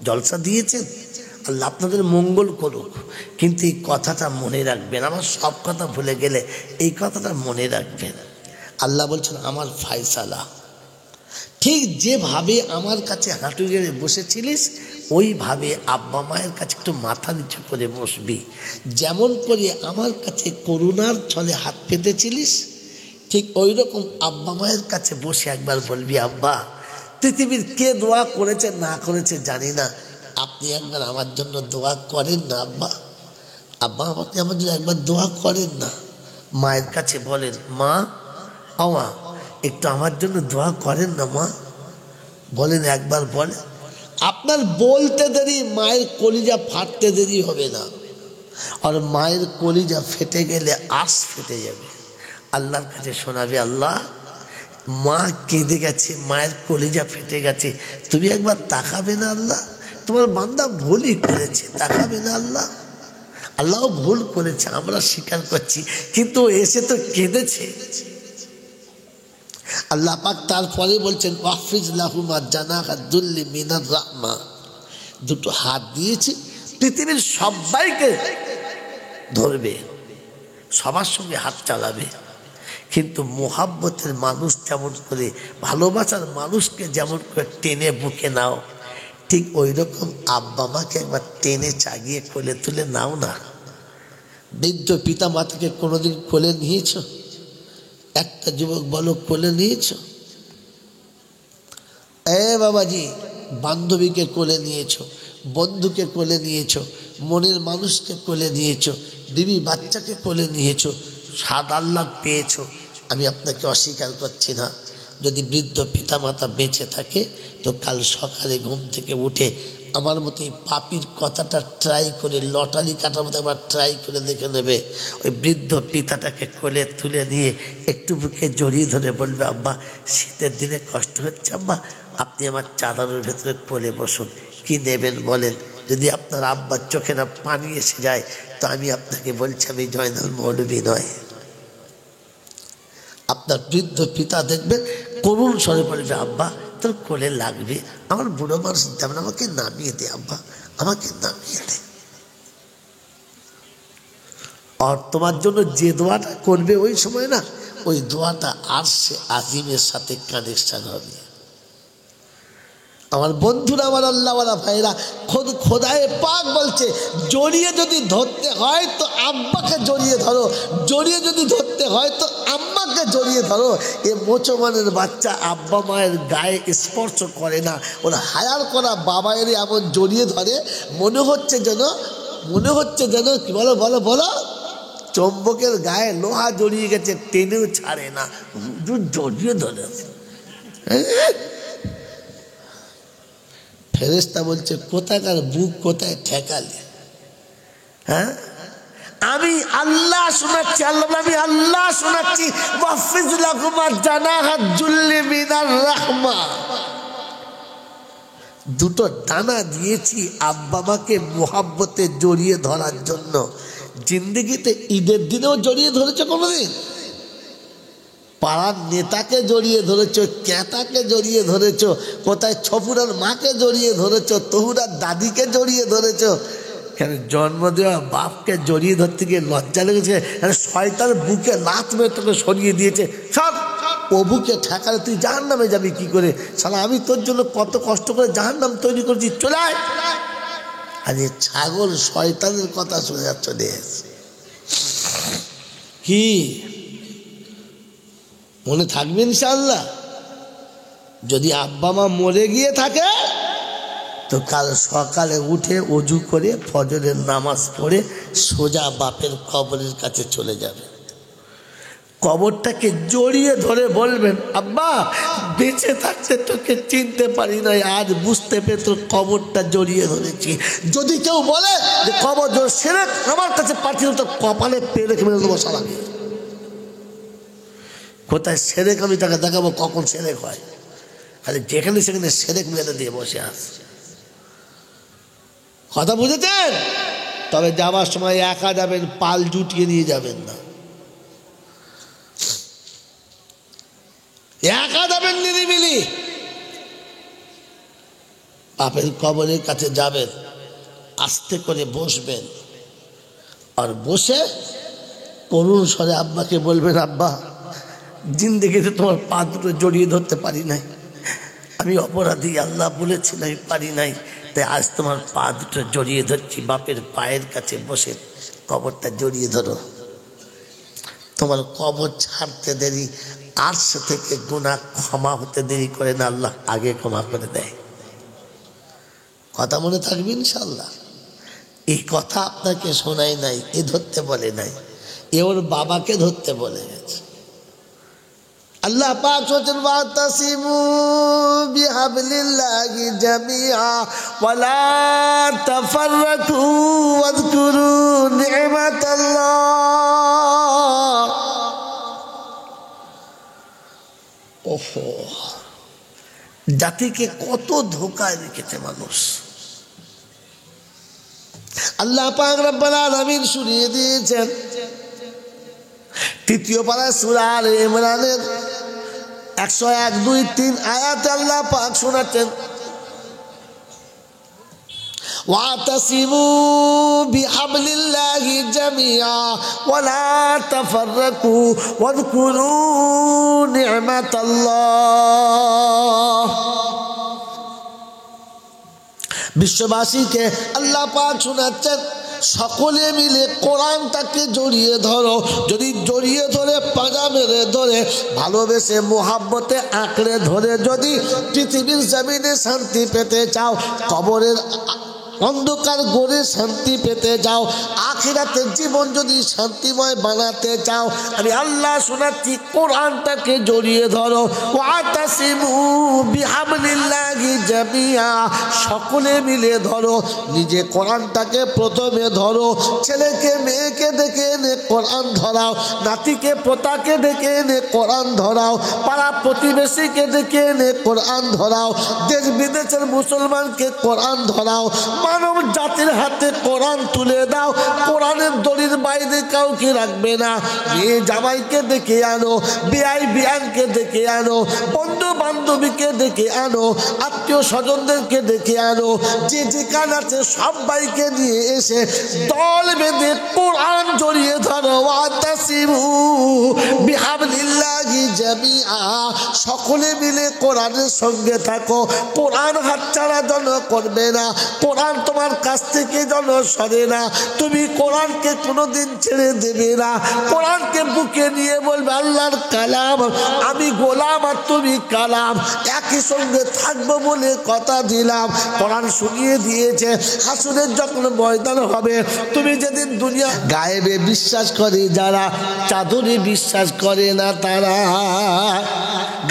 জলসা দিয়েছেন, আল্লাহ আপনাদের মঙ্গল করুক, কিন্তু এই কথাটা মনে রাখবেন। আমার সব কথা ভুলে গেলে এই কথাটা মনে রাখবেন। আল্লাহ বলছেন আমার ফায়সালা, ঠিক যেভাবে আমার কাছে হাঁটু গেড়ে বসেছিলিস ওইভাবে আব্বা মায়ের কাছে একটু মাথা নিচু করে বসবি। যেমন করে আমার কাছে করুণার ছলে হাত পেতেছিলিস, ঠিক ওই রকম আব্বা মায়ের কাছে বসে একবার বলবি, আব্বা পৃথিবীর কে দোয়া করেছে না করেছে জানি না, আপনি একবার আমার জন্য দোয়া করেন না আব্বা, আব্বা আপনি আমার জন্য একবার দোয়া করেন না। মায়ের কাছে বলেন, মা ও মা একটু আমার জন্য দোয়া করেন না মা, বলেন একবার বলেন। আপনার বলতে দেরি মায়ের কলিজা ফাটতে দেরি হবে না, আর মায়ের কলিজা ফেটে গেলে আঁশ ফেটে যাবে। আল্লাহর কাছে শোনাবে, আল্লাহ মা কেঁদে গেছে, মায়ের কলিজা ফেটে গেছে, তুমি একবার তাকাবে না আল্লাহ? তোমার বান্দা ভুলই করেছে, তাকাবে না আল্লাহ? আল্লাহ ভুল করেছে, আমরা স্বীকার করছি, কিন্তু এসে তো কেঁদেছে। আল্লাহ পাক তারপরে বলছেন, ওয়াহফিজ লাহুমা জানাহা যুল্লি মিনার রাহমা, দুটো হাত দিয়েছি, পৃথিবীর সবাইকে ধরবে, সবার সঙ্গে হাত চালাবে, কিন্তু মোহাব্বতের মানুষ যেমন করে, ভালোবাসার মানুষকে যেমন করে টেনে বুকে নাও, ঠিক ওই রকম আব্বা মাকে একবার টেনে চাগিয়ে কোলে তুলে নাও না। বৃদ্ধ পিতা মাতাকে কোনোদিন কোলে নিয়েছ? একটা যুবক বলো, কোলে নিয়েছ? বাবাজি, বান্ধবীকে কোলে নিয়েছ, বন্ধুকে কোলে নিয়েছ, মনের মানুষকে কোলে নিয়েছ, বিবি বাচ্চাকে কোলে নিয়েছ, স্বাদ আহ্লাদ পেয়েছ। আমি আপনাকে অস্বীকার করছি না, যদি বৃদ্ধ পিতামাতা বেঁচে থাকে তো কাল সকালে ঘুম থেকে উঠে আমার মতো এই পাপির কথাটা ট্রাই করে, লটারি কাটার মতো একবার ট্রাই করে দেখে নেবে। ওই বৃদ্ধ পিতাটাকে কোলে তুলে নিয়ে একটু বুকে জড়িয়ে ধরে বলবে, আব্বা শীতের দিনে কষ্ট হচ্ছে আব্বা, আপনি আমার চাদরের ভেতরে কোলে বসুন, কি নেবেন বলেন। যদি আপনার আব্বার চোখে না পানি এসে যায় তো আমি আপনাকে বলছি আমি জয়নাল মৌলবী নয়। আপনার বৃদ্ধ পিতা দেখবেন করুণ স্বরে বলবে, আব্বা তোর কোলে লাগবে, আমার বুড়ো মানুষ তেমন, আমাকে নামিয়ে দে আব্বা, আমাকে নামিয়ে দে। আর তোমার জন্য যে দোয়াটা করবে ওই সময় না, ওই দোয়াটা আরশে আজিমের সাথে কানেকশন হবে। আমার বন্ধুরা, আমার আল্লাহওয়ালা ভাইরা, খোদ খোদায়ে পাক বলছে, জড়িয়ে যদি ধরতে হয় তো আব্বাকে জড়িয়ে ধরো, জড়িয়ে যদি ধরতে হয় তো আম্মাকে জড়িয়ে ধরো। এ মোচমানের বাচ্চা আব্বা মায়ের গায়ে স্পর্শ করে না, ওরা হায়ার করা বাবায়ের এমন জড়িয়ে ধরে, মনে হচ্ছে যেন কি বলো বলো বলো, চম্বকের গায়ে লোহা জড়িয়ে গেছে, টেনেও ছাড়ে না, জড়িয়ে ধরে। ফেরেশতা বলছে, কোথাকার বুক কোথায় ঠেকালে? হ্যাঁ, আমি আল্লাহ শোনাচ্ছি, আল্লাহ শোনাচ্ছি, ওয়াহফিজ লাহুমা জানাহা যুল্লি মিনার রাহমা, দুটো ডানা দিয়েছি আব্বা মাকে মোহাব্বতে জড়িয়ে ধরার জন্য। জিন্দগিতে ঈদের দিনেও জড়িয়ে ধরেছে কোনোদিন? পাড়ার নেতাকে জড়িয়ে ধরেছ, ক্যাতাকে জড়িয়ে ধরেছ, কোথায় ছপুরার মাকে জড়িয়ে ধরেছ, তহুরার দাদিকে জড়িয়ে ধরেছ, কেন জন্ম দেওয়া বাপকে জড়িয়ে ধরতে গিয়ে লজ্জা লেগেছে? শয়তান বুকে লাত মেরে তোকে সরিয়ে দিয়েছে, সব ও বুকে ঠেকালে তুই জাহান্নামে যাবি কি করে? শালা আমি তোর জন্য কত কষ্ট করে জাহান্নাম তৈরি করেছি, চলে আয়। আর এই ছাগল শয়তানের কথা শুনে যাচ্ছ, কি মনে থাকবে ইনশাআল্লাহ? যদি আব্বা মা মরে গিয়ে থাকে তো কাল সকালে উঠে ওযু করে ফজরের নামাজ পড়ে সোজা বাপের কবরের কাছে চলে যাবে, কবরটাকে জড়িয়ে ধরে বলবেন, আব্বা বেঁচে থাকতে তোকে চিনতে পারি নাই, আজ বুঝতে পেরে তোর কবরটা জড়িয়ে ধরেছি। যদি কেউ বলে যে কবর সেরেক আমার কাছে পাঠিয়ে তো কপালে পেরে মেরে দেবো সালামি। কোথায় সেরেক আমি তাকে দেখাবো কখন সেরেক হয়, খালি যেখানে সেখানে সেরেক মেরে দিয়ে বসে আস। কথা বুঝেছেন? তবে যাওয়ার সময় একা যাবেন, পাল জুটিয়ে নিয়ে যাবেন না, একা যাবেন নিরিবিলি। বাপের কবরের কাছে যাবেন, আস্তে করে বসবেন, আর বসে করুণ স্বরে আব্বাকে বলবেন, আব্বা জিন্দেগিতে তোমার পা দুটো জড়িয়ে ধরতে পারি নাই, আমি অপরাধী, আল্লাহ বলেছি আমি পারি নাই, তাই আজ তোমার পা দুটো জড়িয়ে ধরছি। বাপের পায়ের কাছে বসে কবরটা জড়িয়ে ধরো, তোমার কবর ছাড়তে দেরি, আরশ থেকে গুনাহ ক্ষমা হতে দেরি করে না, আল্লাহ আগে ক্ষমা করে দেয়। কথা মনে থাকবে ইনশাল্লাহ। এই কথা আপনাকে শোনাই নাই, এ ধরতে বলে নাই, এ ওর বাবাকে ধরতে বলে গেছে। আল্লাহ পাক বলেন ওয়াতাসিমু বিহাবলিল্লাহি জামিআ ওয়া লা তাফাররাকু ওয়াযকুরু নি'মাতাল্লাহ। ওহো, জাতিকে কত ধোঁকায় রেখেছে মানুষ। আল্লাহ পাক রব্বুল আলামিন শুনিয়ে দিয়েছেন তৃতীয় পারা সূরা আলে ইমরানের 101, 2, 3 আয়াতে আল্লাহ পাক শোনাচ্ছেন ওয়াতাসিমু বিহাবলিল্লাহি জামিআ ওয়া লা তাফাররাকু ওয়াযকুরু নি'মাতাল্লাহ। বিশ্ববাসীকে আল্লাহ পাক শোনাচ্ছেন সকলে মিলে কোরআনটাকে জড়িয়ে ধরো। যদি জড়িয়ে ধরে পাজা মেরে ধরে ভালোবেসে মোহাব্বতে আঁকড়ে ধরে যদি পৃথিবীর জমিনে শান্তি পেতে চাও, কবরের অন্ধকার গড়ে শান্তি পেতে চাও, আখিরাতের জীবন যদি শান্তিময় বানাতে চাও, আমি আল্লাহ শোনাচ্ছি কোরআনটাকে জড়িয়ে ধরো। ওয়াতাসিমু বিহাবলিল্লাহি জামিআ, সকলে মিলে ধরো। নিজে কোরআনটাকে প্রথমে ধরো, ছেলেকে মেয়েকে ডেকে এনে কোরআন ধরাও, নাতিকে পোতাকে ডেকে এনে কোরআন ধরাও, পাড়া প্রতিবেশীকে ডেকে এনে কোরআন ধরাও, দেশ বিদেশের মুসলমানকে কোরআন ধরাও, মানব জাতির হাতে কোরআন তুলে দাও। কোরআনের দড়ির বাইরে কাউকে রাখবে না। মেয়ে জামাইকে ডেকে আনো, বিআই বিআনকে ডেকে আনো, বন্ধু বান্ধবীকে ডেকে আনো, আত্মীয় স্বজনদেরকে ডেকে আনো, যে যেখানে আছে সবাইকে নিয়ে এসে দল বেঁধে কোরআন জড়িয়ে ধরো। ওয়াতাসিমু বিহাবলিল্লাহি জামিআ, সকলে মিলে কোরআনের সঙ্গে থাকো। কোরআন হাতছাড়া যেন করবে না, কোরআন তোমার কাছ থেকে যেন সরে না। তুমি কোরআনকে কোনোদিন ছেড়ে দেবে না। কোরআনকে বুকে নিয়ে বলবে আল্লাহর কালাম, আমি গোলাম আর তুমি কালাম, একই সঙ্গে থাকবো বলে কথা দিলাম। কোরআন শুনিয়ে দিয়েছে হাসরের যখন ময়দান হবে, তুমি যেদিন দুনিয়া গায়েবে বিশ্বাস করে যারা, চাদরে বিশ্বাস করে না তারা,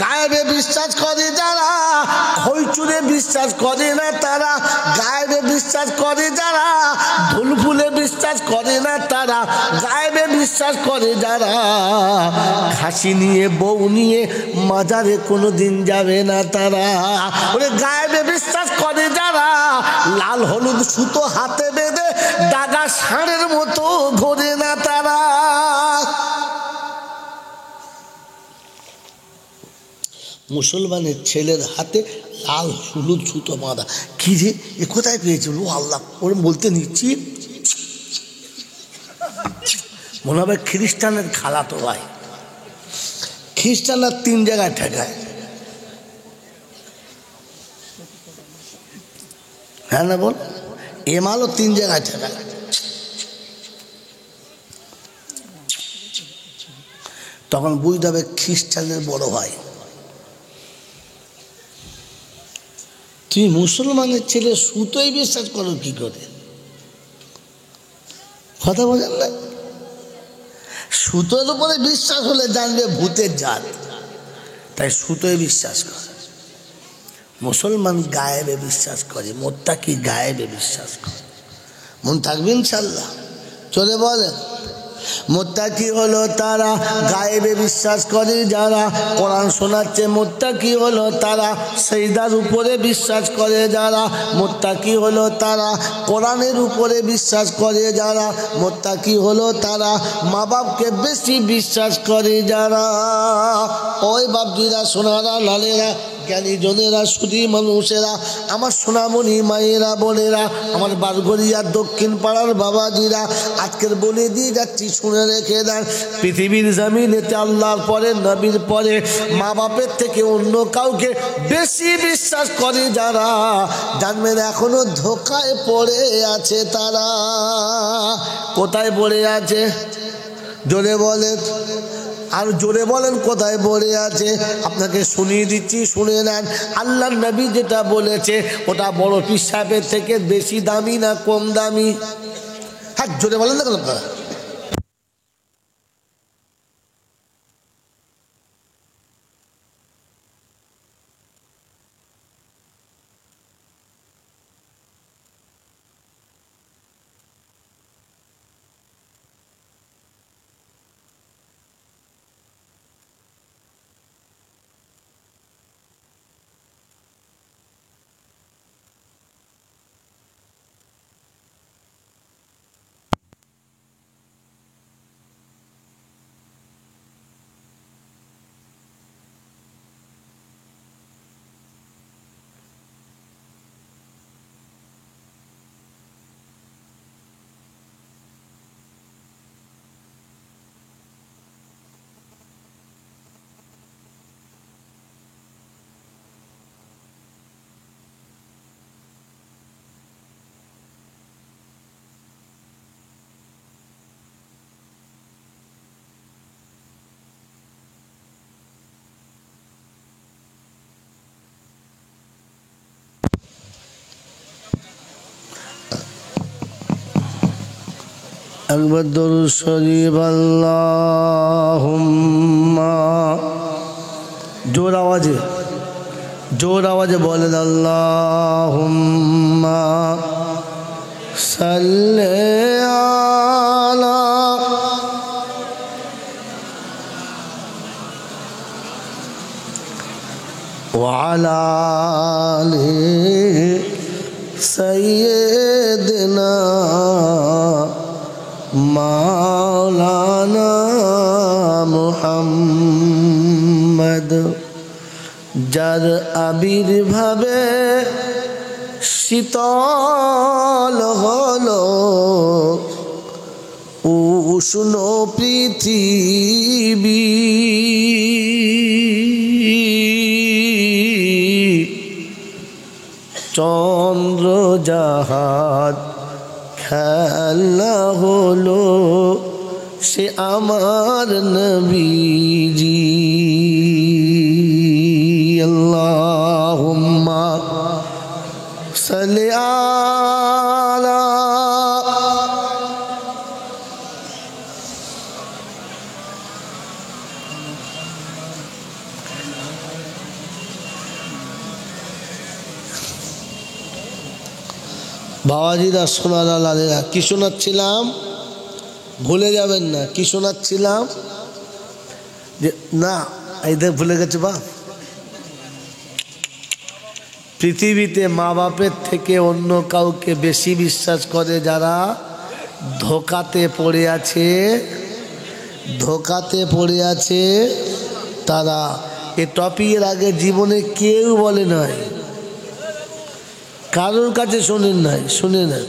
গায়েবে বিশ্বাস করে যারা, হইচুরে বিশ্বাস করে না তারা, গায়েবে বিশ্বাস করে যারা, ধুল ফুলে বিশ্বাস করে না তারা, গায়েবে বিশ্বাস করে যারা, খাসি নিয়ে বউ নিয়ে মাজারে কোনোদিন যাবে না তারা। ওরে গায়েবে বিশ্বাস করে যারা, লাল হলুদ সুতো হাতে বেঁধে দাগা ষাঁড়ের মতো ঘোরে না তারা। মুসলমানের ছেলের হাতে লাল হলুদ সুতো বাঁধা, কি রে এ কোথায় পেয়েছিল? ও আল্লাহ, ওর বলতে নিচ্ছি মনে হবে খ্রিস্টানের খালাতো ভাই। খ্রিস্টানরা 3 জায়গায় ঠেকায়, হ্যাঁ না বল, এ মালও 3 জায়গায় ঠেকায়। তখন বুঝতে হবে খ্রিস্টানের বড় ভাই। তুমি মুসলমানের ছেলে সুতোই বিশ্বাস করো কি করে? কথা বলেন না, সুতোর উপরে বিশ্বাস হলে জানবে ভূতের জাত, তাই সুতোয় বিশ্বাস করে। মুসলমান গায়েবে বিশ্বাস করে, মোত্তাকি গায়েবে বিশ্বাস করে। মন থাকবে ইনশাল্লাহ। চলে বলেন মোত্তাকি হলো তারা গায়েবে বিশ্বাস করে যারা, কোরআন শোনাচ্ছে মোত্তাকি হলো তারা, সিজদার উপরে বিশ্বাস করে যারা, মোত্তাকি হলো তারা, কোরআনের উপরে বিশ্বাস করে যারা, মোত্তাকি হলো তারা, মা বাপকে বেশি বিশ্বাস করে যারা। ওই বাপজিরা, সোনারা, লালেরা, জ্ঞানী জনেরা, সুধী মানুষেরা, আমার সোনামণি মায়েরা, বোনেরা, আমার বারগড়িয়া দক্ষিণ পাড়ার বাবাজিরা, আজকের বলে দিয়ে যাচ্ছি, শুনে রেখে দেন। পৃথিবীর জমিনেতে আল্লাহর পরে, নবীর পরে, মা বাপের থেকে অন্য কাউকে বেশি বিশ্বাস করে যারা, জানবেন এখনো ধোকায় পড়ে আছে তারা। কোথায় পড়ে আছে? জোরে বলে, আর জোরে বলেন কোথায় পড়ে আছে? আপনাকে শুনিয়ে দিচ্ছি, শুনে নেন। আল্লাহর নবী যেটা বলেছে ওটা বড় পীর সাহেবের থেকে বেশি দামি না কম দামি? হ্যাঁ, জোরে বলেন না কেন আপনারা? একবার দরুদ শরীফ আল্লাহুম্মা, জোর আওয়াজে বলেন আল্লাহুম্মা সাল্লি আলা ওয়া আলা আলি সাইয়্যিদিনা মাওলানা মুহাম্মদ, যার আবির্ভাবে শীতল হলো উষ্ণ পৃথিবী, চন্দ্র জাহাজ খেলা হলো সে আমার নবীজি। আল্লাহুম্মা সাল্লি আলা বাবাজিরা, সোনারা, লালেরা, কি শোনাচ্ছিলাম ভুলে যাবেন না? কি শোনাচ্ছিলাম? যে না এদের ভুলে গেছে বা পৃথিবীতে মা বাপের থেকে অন্য কাউকে বেশি বিশ্বাস করে যারা ধোকাতে পড়ে আছে, তারা এ টপিকের আগে জীবনে কেউ বলে নাই, কারোর কাছে শোনেন নাই, শুনে নেন,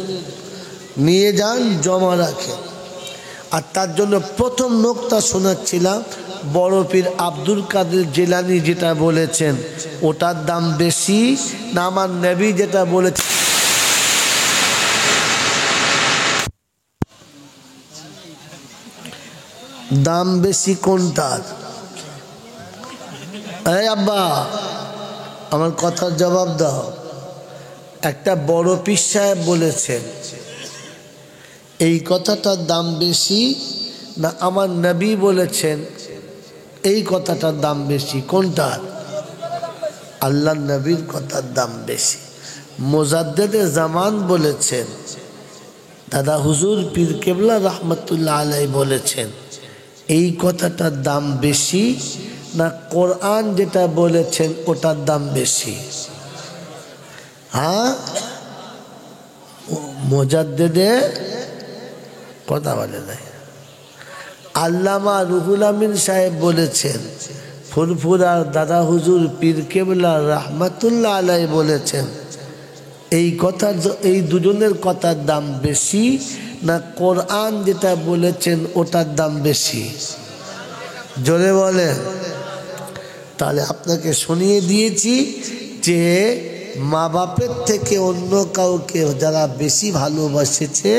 নিয়ে যান, জমা রাখেন। আর তার জন্য প্রথম নোকতা শোনাচ্ছিলাম, বড় পীর আব্দুল কাদের জিলানী যেটা বলেছেন ওটার দাম বেশি না আমার নবী যেটা বলেছে? দাম বেশি কোনটার? এই আব্বা, আমার কথার জবাব দাও। একটা বড় পীর সাহেব বলেছেন এই কথাটার দাম বেশি না আমার নবী বলেছেন এই কথাটার দাম বেশি? কোনটার? আল্লাহ নবীর কথার দাম বেশি। মুজাদ্দেদে জামান বলেছেন, দাদা হুজুর পীর কেবলা রহমতুল্লাহ আলাইহি বলেছেন এই কথাটার দাম বেশি না কোরআন যেটা বলেছেন ওটার দাম বেশি? হ্যাঁ, মুজাদ্দেদে কথা বলে নাই। আল্লামা রুহুল আমিন সাহেব বলেছেন, ফুরফুরার দাদা হুজুর পীর কেবলা রহমতুল্লাহ আলাইহি বলেছেন এই কথার, এই দুজনের কথার দাম বেশি না কোরআন যেটা বলেছেন ওটার দাম বেশি? জোরে বলেন। তাহলে আপনাকে শুনিয়ে দিয়েছি যে মা বাপের থেকে অন্য কাউকে যারা বেশি ভালোবাসেছে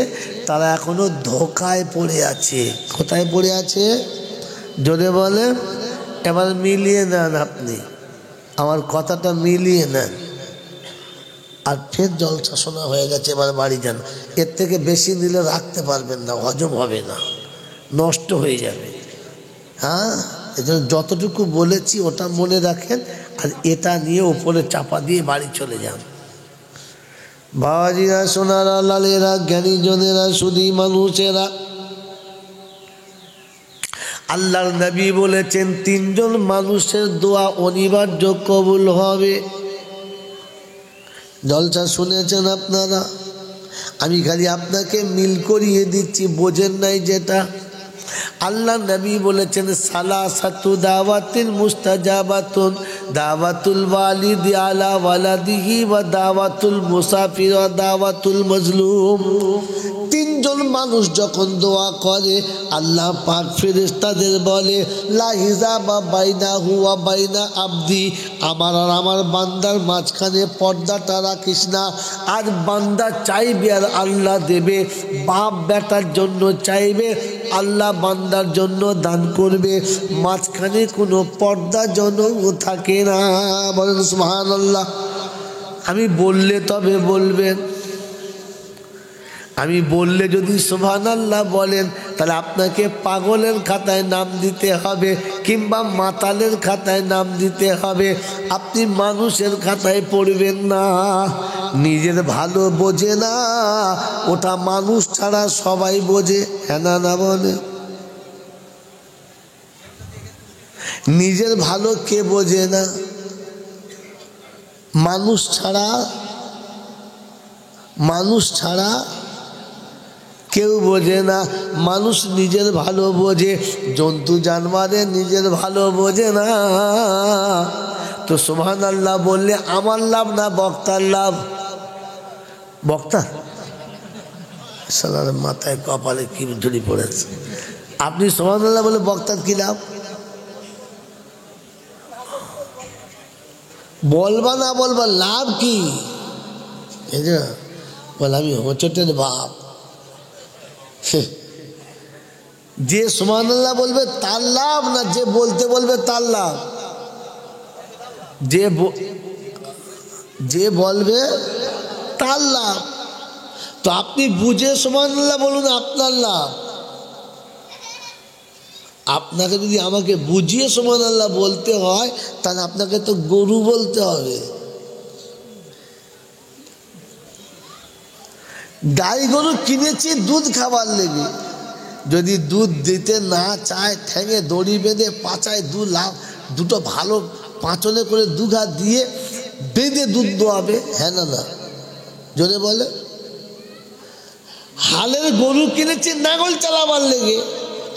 তারা এখনো ধোকায় পড়ে আছে। কোথায় পড়ে আছে? জোরে বলে, এবার মিলিয়ে নেন, আপনি আমার কথাটা মিলিয়ে নেন। আর ফের জলসা শোনা হয়ে গেছে, এবার বাড়ি যান। এর থেকে বেশি নিলে রাখতে পারবেন না, হজম হবে না, নষ্ট হয়ে যাবে। হ্যাঁ, এজন্য যতটুকু বলেছি ওটা মনে রাখেন, আর এটা নিয়ে উপরে চাপা দিয়ে বাড়ি চলে যান। বাবাজিরা, সোনারা, লালেরা, জ্ঞানীজনেরা, শুধু মানুষেরা, আল্লাহর নবী বলেছেন তিনজন মানুষের দোয়া অনিবার্য কবুল হবে। জলসা শুনেছেন আপনারা, আমি খালি আপনাকে মিল করিয়ে দিচ্ছি, বোঝেন নাই যেটা। আল্লাহ নবী বলেছেন সালাসাতু দাওয়াতিল মুস্তাজাবাতুন, দাওয়াতুল ওয়ালিদি আলা ওয়ালাদিহি ওয়া দাওয়াতুল মুসাফির ওয়া দাওয়াতুল মাজলুম। তিনজন মানুষ যখন দোয়া করে আল্লাহ পাক ফেরেশতাদের বলে লা হিজাবা বাইনাহু ওয়া বাইনা আবদি, আমার আর আমার বান্দার মাঝখানে পর্দাটা রাখিস না। আর বান্দা চাইবে আর আল্লাহ দেবে, বাপ বেটার জন্য চাইবে, আল্লাহ বান্দার জন্য দান করবে, মাঝখানে কোনো পর্দা যেন থাকে না। বলেন সুবহানাল্লাহ। আমি বললে তবে বলবেন, আমি বললে যদি সুবহানাল্লাহ বলেন তাহলে আপনাকে পাগলের খাতায় নাম দিতে হবে, কিংবা মাতালের খাতায় নাম দিতে হবে, আপনি মানুষের খাতায় পড়বেন না। নিজের ভালো বোঝে না, ওটা মানুষ ছাড়া সবাই বোঝে। হ্যাঁ না বলে, নিজের ভালো কে বোঝে না? মানুষ ছাড়া কেউ বোঝে না। মানুষ নিজের ভালো বোঝে, জন্তু জানোয়ারে নিজের ভালো বোঝে না। তো সুবহানাল্লাহ বললে আমার লাভ না বক্তার লাভ? বক্তা সালার মাথায় কপালে কি ঝুড়ি পড়েছে। আপনি সুবহানাল্লাহ বলে বক্তার কি লাভ? বলবা না বলবা লাভ কি? বলে আমি হোঁচটের বাপ। যে সুবহানাল্লাহ বলবে তার লাভ না যে বলতে বলবে তার লাভ? যে বলবে তার লাভ। তো আপনি বুঝে সুবহানাল্লাহ বলুন, আপনার লাভ। আপনাকে যদি আমাকে বুঝিয়ে সুবহানাল্লাহ বলতে হয় তাহলে আপনাকে তো গরু বলতে হবে। গাই গরু কিনেছি দুধ খাবার লেগে, যদি দুধ দিতে না চায় ঠ্যাঙে দড়ি বেঁধে পাচায় দুটো ভালো পাঁচনে করে দুঘা দিয়ে বেঁধে দুধ দোয়াবে। হ্যাঁ না জোরে বলে। হালের গরু কিনেছি নাঙল চালাবার লেগে,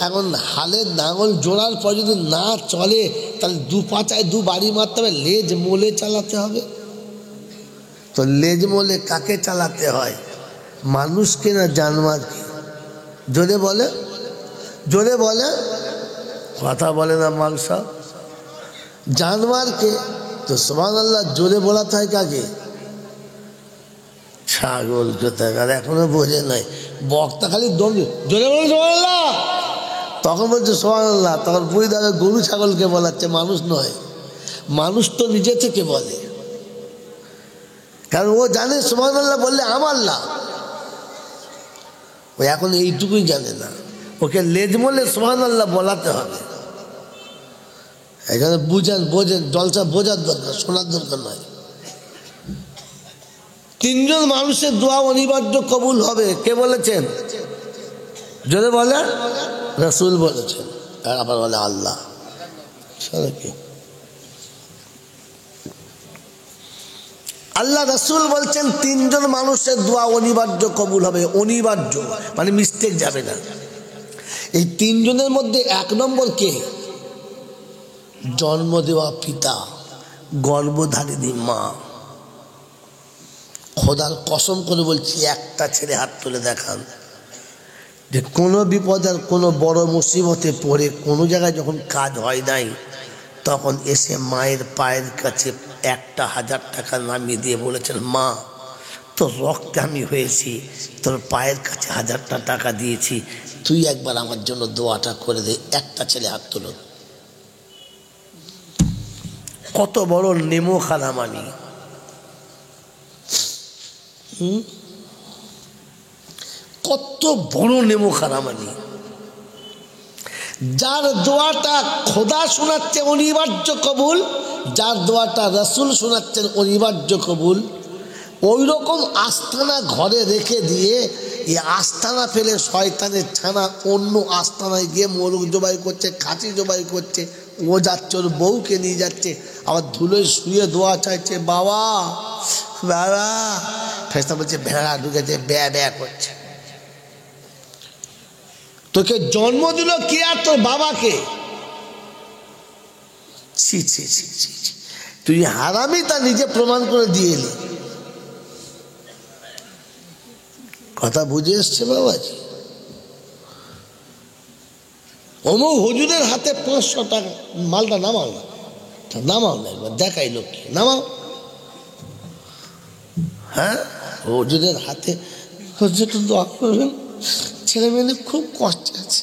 এখন হালের নাঙল জোড়ার পর যদি না চলে তাহলে দু পাচায় দু বাড়ি মারতে হবে, লেজ মোলে চালাতে হবে। তো লেজ মোলে কাকে চালাতে হয়? মানুষকে না জানোয়ারকে? জোরে বলে কথা বলে না মালসা। জানোয়ারকে। তো সুবহানাল্লাহ জোরে বলাতে হয় কাকে? ছাগল কোথায়, এখনো বোঝে নাই। বক্তা খালি দম জোরে বলে সুবহানাল্লাহ, তখন বলছে সুবহানাল্লাহ, তখন বুঝে যাবে গরু ছাগলকে বলাচ্ছে, মানুষ নয়। মানুষ তো নিজে থেকে বলে, কারণ ও জানে সুবহানাল্লাহ বললে আমার লাভ। ও এখন এইটুকুই জানে না, ওকে লেজ মোলে সুবহানাল্লাহ বলাতে হবে। এখানে বোঝেন, জলসা বোঝার দরকার, শোনার দরকার নয়। তিনজন মানুষের দোয়া অনিবার্য কবুল হবে। কে বলেছেন? যদি বলে রাসূল বলেছেন, আর আবার বলে আল্লাহ। আল্লাহ রাসূল বলছেন তিনজন মানুষের দোয়া অনিবার্য কবুল হবে। অনিবার্য মানে মিস্টেক যাবে না। এই তিনজনের মধ্যে এক নম্বর কে? জন্ম দেওয়া পিতা, গর্ভধারিণী মা। খোদার কসম করে বলছি, একটা ছেলে হাত তুলে দেখান যে কোনো বিপদের কোনো বড় মুসিবতে পড়ে কোনো জায়গায় যখন কাজ হয় নাই তখন এসে মায়ের পায়ের কাছে 1,000 টাকা নামিয়ে দিয়ে বলেছেন, মা তোর রক্তে আমি হয়েছি, তোর পায়ের কাছে 1000টা টাকা দিয়েছি, তুই একবার আমার জন্য দোয়াটা করে দে। একটা ছেলে হাত তোলো। কত বড় নেমো খালাম আমি, কত বড় নেমো খালাম আমি। যার দোয়াটা খোদা শোনাচ্ছে অনিবার্য কবুল, যার দোয়াটা রাসূল শোনাচ্ছেন অনিবার্য কবুল, ওই রকম আস্তানা ঘরে রেখে দিয়ে এই আস্তানা ফেলে শয়তানের ছানা অন্য আস্তানায় গিয়ে মোরগ জবাই করছে, খাসি জবাই করছে। ও যাচ্ছে ওর বউকে নিয়ে যাচ্ছে, আবার ধুলোয় শুয়ে দোয়া চাইছে, বাবা বাবা। ফেরেশতা বলছে ভেড়া ঢুকেছে, ব্যা ব্যা করছে। তোকে জন্ম দিল কে আর তোর বাবাকে? ছি ছি ছি ছি, তুই হারামি তা নিজে প্রমাণ করে দিয়ে এলি। কথা বুঝে এসছে বাবাজি? অমুক হুজুরের হাতে 500 টাকা, মালটা নামাও না, নামাও না, একবার দেখাই লোককে, নামাও। হ্যাঁ, হুজুরের হাতে, হুজুর দোয়া করবেন, ছেলে মেয়ে খুব কষ্ট আছে,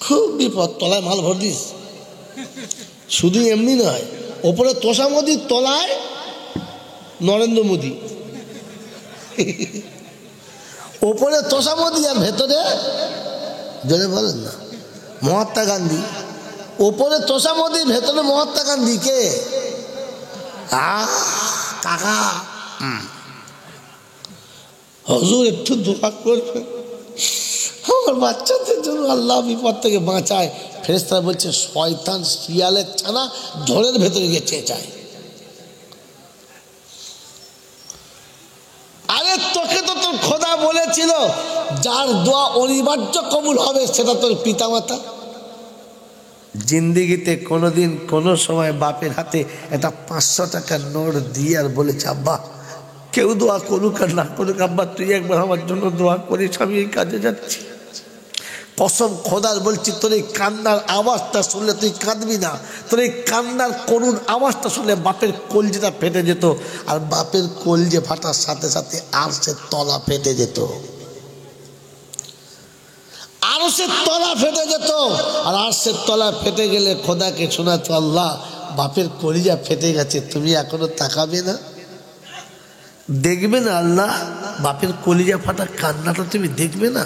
খুব বিপদ, তলায় মাল ভর দিস। শুধু এমনি নয়, ওপরে তোষা মোদির তলায় নরেন্দ্র মোদী, ওপরে তোষা মোদী আর ভেতরে জোরে বলেন না মহাত্মা গান্ধী। ওপরে তোষা মোদী, ভেতরে মহাত্মা গান্ধী। কে? কাকা, হুজুর একটু দোয়া করবেন, আমার বাচ্চাদের জন্য আল্লাহ বিপদ থেকে বাঁচায়। ফেরেশতা বলছে শয়তান শিয়ালের ছানা ঝড়ের ভেতরে গিয়ে চেঁচায়। আরে তোকে তো তোর খোদা বলেছিল যার দোয়া অনিবার্য কবুল হবে সেটা তোর পিতামাতা। জিন্দিগিতে কোনোদিন কোনো সময় বাপের হাতে একটা 500 টাকার নোট দিয়ে আর বলেছে আব্বা কেউ দোয়া করুক আর না করুক, আব্বা তুই একবার আমার জন্য দোয়া করিস, আমি এই কাজে যাচ্ছি। কসম খোদার বলছি, তোর এই কান্নার আওয়াজটা শুনলে তুই কাঁদবি না। তোর এই কান্নার করুণ আওয়াজটা শুনলে বাপের কলজেটা ফেটে যেত, আর বাপের কলজে ফাটার সাথে সাথে আরশের তলা ফেটে যেত, আরশের তলা ফেটে যেত। আর আরশের তলা ফেটে গেলে খোদাকে শোনাতো, আল্লাহ বাপের কলিজা ফেটে গেছে, তুমি এখনো তাকাবে না, দেখবে না? আল্লাহ বাপের কলিজা ফাটা কান্নাটা তুমি দেখবে না?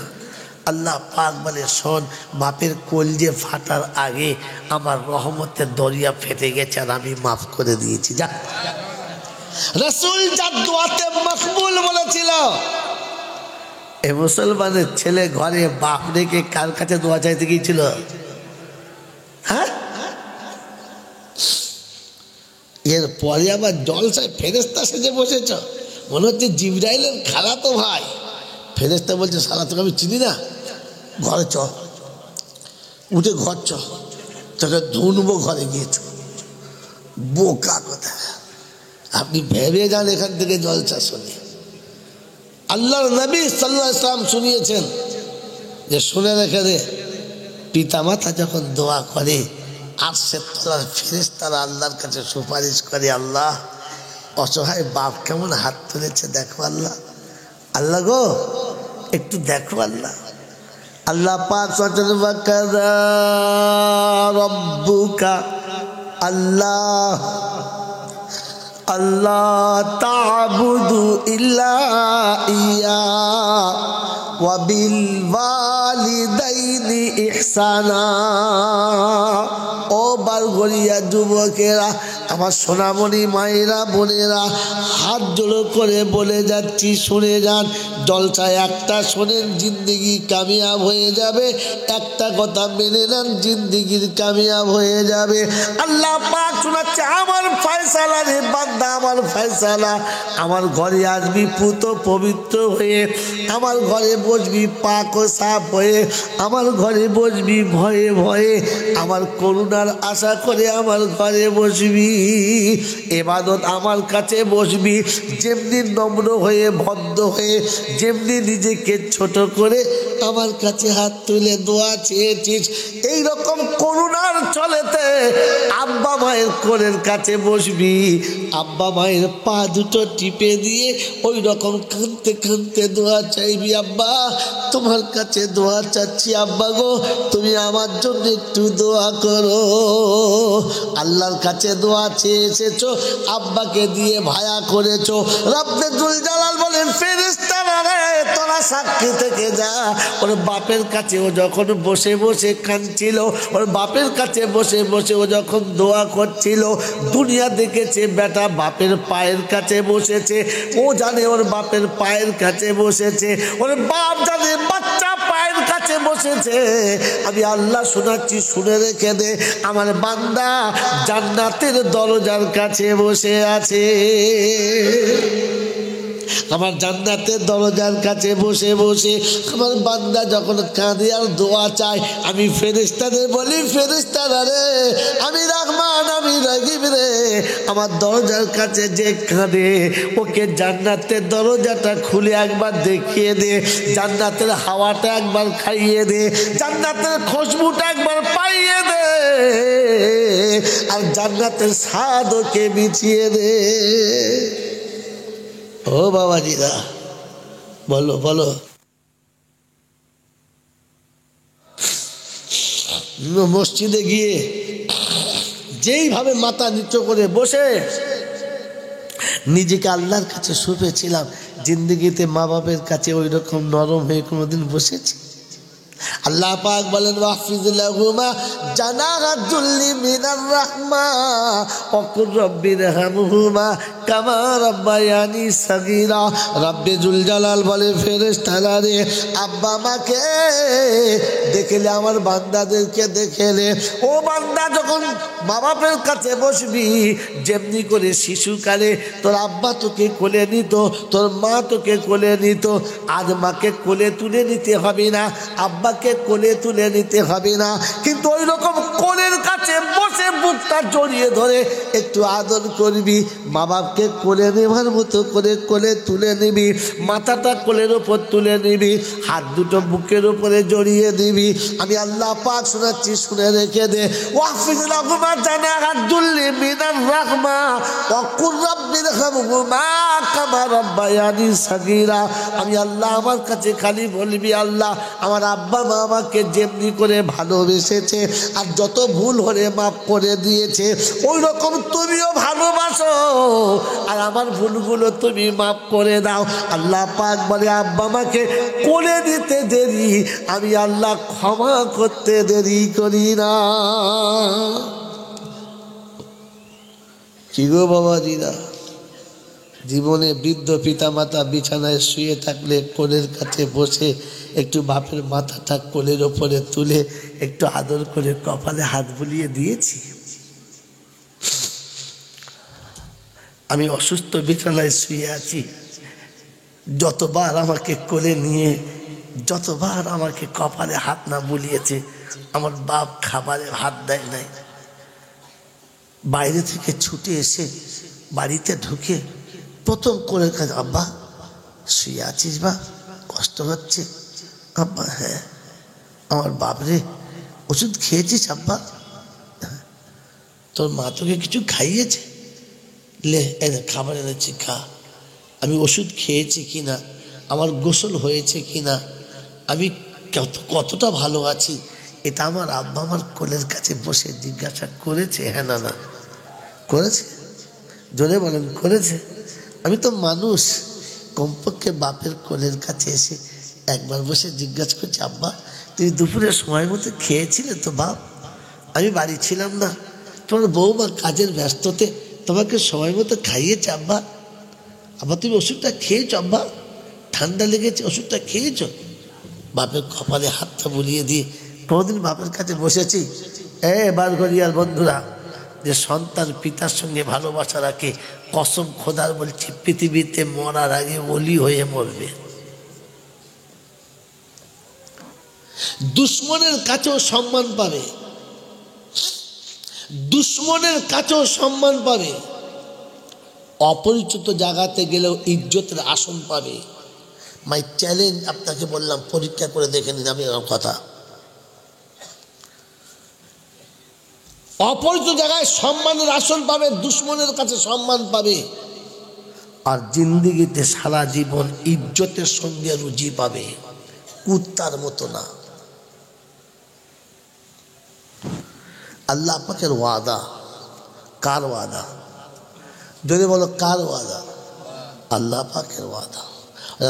আল্লাহ পাক বলে শোন, বাপের কলজে ফাটার আগে আমার রহমতের দরিয়া ফেটে গেছে আর আমি মাফ করে দিয়েছি। যা রাসূল যার দোয়াতে মকবুল বলেছিল। এ মুসলমানের ছেলে ঘরে বাপ রেখে কার কাছে দোয়া চাইতে গিয়েছিল? হ্যাঁ, এরপরে আবার জলসায় ফেরেশতা সেজে বসেছ, মনে হচ্ছে জিবরাইলের খালাতো ভাই। ফেরেশতা বলছে সালা তোকে আমি চিনি না, ঘরে চ, উঠে ঘর চ, তোকে ধুনবো ঘরে গিয়েছ। বোকা কথা, আপনি ভেবে যান এখান থেকে জলসা শুনে। আল্লাহর নবী সাল্লাল্লাহু আলাইহি ওয়াসাল্লাম শুনিয়েছেন যে শুনে রেখে দে, পিতামাতা যখন দোয়া করে আরশের তলার ফেরেশতারা আল্লাহর কাছে সুপারিশ করে, আল্লাহ অসহায় বাপ কেমন হাত তুলেছে দেখো আল্লাহ, আল্লাহ গো একটু দেখো আল্লাহ। আল্লাহ পাক ওয়াকাযা রাব্বুকা আল্লাহ আল্লাহ তা'বুদু ইল্লা ইয়া ওয়া বিল ওয়ালিদাইনি ইহসানা। ও বারগরিয়া যুবকেরা, আমার সোনামণি মায়েরা বোনেরা, হাত জোড়ো করে বলে যাচ্ছি শুনে যান। জলসায় একটা শোনেন, জিন্দিগি কামিয়াব হয়ে যাবে। একটা কথা মেনে নেন, জিন্দিগির কামিয়াব হয়ে যাবে। আল্লাহ পাক শোনাচ্ছে আমার ফয়সালা রে বান্দা, আমার ফয়সালা। আমার ঘরে আসবি পুত পবিত্র হয়ে, আমার ঘরে বসবি পাক ও সাফ হয়ে, আমার ঘরে বসবি ভয়ে ভয়ে, আমার করুণার আশা করে আমার ঘরে বসবি, ইবাদত আমার কাছে বসবি। যেমনি নম্র হয়ে ভদ্র হয়ে, যেমনি নিজেকে ছোট করে আমার কাছে হাত তুলে দোয়া চেয়েছিস, এইরকম করুণার চলেতে আব্বা মায়ের কোলের কাছে বসবি। আব্বা মায়ের পা দুটো টিপে দিয়ে ওই রকম কাঁদতে কাঁদতে দোয়া চাইবি। আব্বা তোমার কাছে দোয়া চাচ্ছি, আব্বা গো তুমি আমার জন্য একটু দোয়া করো। আল্লাহর কাছে দোয়া চেয়ে এসেছো, আব্বাকে দিয়ে ভায়া করেছো। রব্বে জুল জালাল বলেন ফেরেশতারা রে তোরা সাক্ষী থেকে যা। ওর বাপের কাছে ও যখন বসে বসে কাঁদছিল, ওর বাপের কাছে বসে বসে ও যখন দোয়া করছিল, দুনিয়া দেখেছে বেটা বাপের পায়ের কাছে বসেছে, ও জানে ওর বাপের পায়ের কাছে বসেছে, ওর বাপ জানে বাচ্চা পায়ের কাছে বসেছে। আমি আল্লাহ শোনাচ্ছি, শুনে রেখে দে, আমার বান্দা জান্নাতের দরজার কাছে বসে আছে। আমার জান্নাতের দরজার কাছে বসে বসে আমার বান্দা যখন কাঁদে আর দোয়া চায়, আমি ফেরেশতাদের বলি ফেরেশতারা রে আমি রহমান আমি রহিম রে, আমার দরজার কাছে যে কাঁদে ওকে জান্নাতের দরজাটা খুলে একবার দেখিয়ে দে, জান্নাতের হাওয়াটা একবার খাইয়ে দে, জান্নাতের খুশবুটা একবার পাইয়ে দে, আর জান্নাতের স্বাদ ওকে মিছিয়ে দে। ও বাবাজিরা বলো বলো। মসজিদে গিয়ে যেইভাবে মাথা নিচু করে বসে নিজেকে আল্লাহর কাছে সঁপেছিলাম, জিন্দগিতে মা বাপের কাছে ওই রকম নরম হয়ে কোনোদিন বসেছি? আল্লাহ পাক বলেন ওয়াহফিজ লাহুমা জানাহাদ যুল্লি মিনার রাহমা ওয়াকুর রাব্বিরহামহুমা কামা রাব্বায়ানি সাগীরা। রব্বে জুল জালাল বলে ফেরেশতারা রে আব্বা মাকে দেখলে, আমার বান্দাদেরকে দেখলে, ও বান্দা যখন মা বাপের কাছে বসবি যেমনি করে শিশুকালে তোর আব্বা তোকে কোলে নিত, তোর মা তোকে কোলে নিত, আজ মাকে কোলে তুলে নিতে হবে না, আব্বাকে কোলে তুলে নিতে হবে না, কিন্তু ওই রকম কোলের কাছে বসে বুকটা জড়িয়ে ধরে একটু আদর করবি, মা বাপকে কোলে নেওয়ার মতো করে কোলে তুলে নিবি, মাথাটা কোলের ওপর তুলে নিবি, হাত দুটো বুকের উপরে জড়িয়ে দিবি। আমি আল্লাহ পাক শোনাচ্ছি, শুনে রেখে দে। ওয়াহফিজ লাহুমা জানাহাদ যুল্লি মিনার রাহমা ওয়াকুর রাব্বিরহামহুমা কামা রাব্বায়ানি সাগীরা। আমি আল্লাহ আমার কাছে খালি বলবি আল্লাহ আমার আব্বা মা আমাকে যেমনি করে ভালোবেসেছে আর যত ভুল হলে মাফ করে দিয়েছে, ওই রকম তুমিও ভালোবাসো আর আমার ভুলগুলো তুমি মাফ করে দাও। আল্লাহ পাক বলে আব্বা মাকে কোলে দিতে দেরি, আমি আল্লাহ ক্ষমা করতে দেরি করি না। কি গো বাবাজিরা, জীবনে বৃদ্ধ পিতামাতা বিছানায় শুয়ে থাকলে কোলের কাছে বসে একটু বাপের মাথাটা কোলের ওপরে তুলে একটু আদর করে কপালে হাত বুলিয়ে দিয়েছি। আমি অসুস্থ বিছানায় শুয়ে আছি, যতবার আমাকে কোলে নিয়ে যতবার আমাকে কপালে হাত না বুলিয়েছে, আমার বাপ খাবারে হাত দেয় নাই। বাইরে থেকে ছুটে এসে বাড়িতে ঢুকে প্রথম কোলের কাছে, আব্বা শুয়ে আছিস বা কষ্ট হচ্ছে? আব্বা হ্যাঁ। আমার বাপরে ওষুধ খেয়েছিস আব্বা? তোর মা তোকে কিছু খাইয়েছে? লে এনে খাবার এনেছি খা। আমি ওষুধ খেয়েছি কিনা, আমার গোসল হয়েছে কিনা, আমি কতটা ভালো আছি, এটা আমার আব্বা আমার কোলের কাছে বসে জিজ্ঞাসা করেছে। হ্যাঁ না না করেছে? জোরে বলেন করেছে? আমি তো মানুষ, কমপক্ষে বাপের কোলের কাছে এসে একবার বসে জিজ্ঞাসা করছি আব্বা তুমি দুপুরে সময় মতো খেয়েছিলে তো বাপ? আমি বাড়ি ছিলাম না, তোমার বউমা কাজের ব্যস্ততে তোমাকে সময় মতো খাইয়েছে আব্বা? আব্বা তুমি ওষুধটা খেয়েছো আব্বা? ঠান্ডা লেগেছে ওষুধটা খেয়েছো? বাপের কপালে হাতটা বুলিয়ে দিয়ে কোনোদিন বাপের কাছে বসেছি? বারঘরিয়ার বন্ধুরা, যে সন্তান পিতার সঙ্গে ভালোবাসা রাখে, কসম খোদার বলছি পৃথিবীতে মরার আগে ওলি হয়ে মরবে। দুশ্মনের কাছেও সম্মান পাবে, দুশ্মনের কাছেও সম্মান পাবে, অপরিচিত জায়গাতে গেলেও ইজ্জতের আসন পাবে। মাই চ্যালেঞ্জ আপনাকে বললাম, পরীক্ষা করে দেখে নিন। আমি আমার কথা অপরিচিত জায়গায় সম্মানের আসন পাবে, দুশ্মনের কাছে সম্মান পাবে। আর জিন্দিগিতে সারা জীবন ইজ্জতের সঙ্গে রুজি পাবে, কুত্তার মতো না। আল্লাহ পাকের ওয়াদা। কার ওয়াদা? যদি বলো কার ওয়াদা? আল্লাহ পাকের ওয়াদা।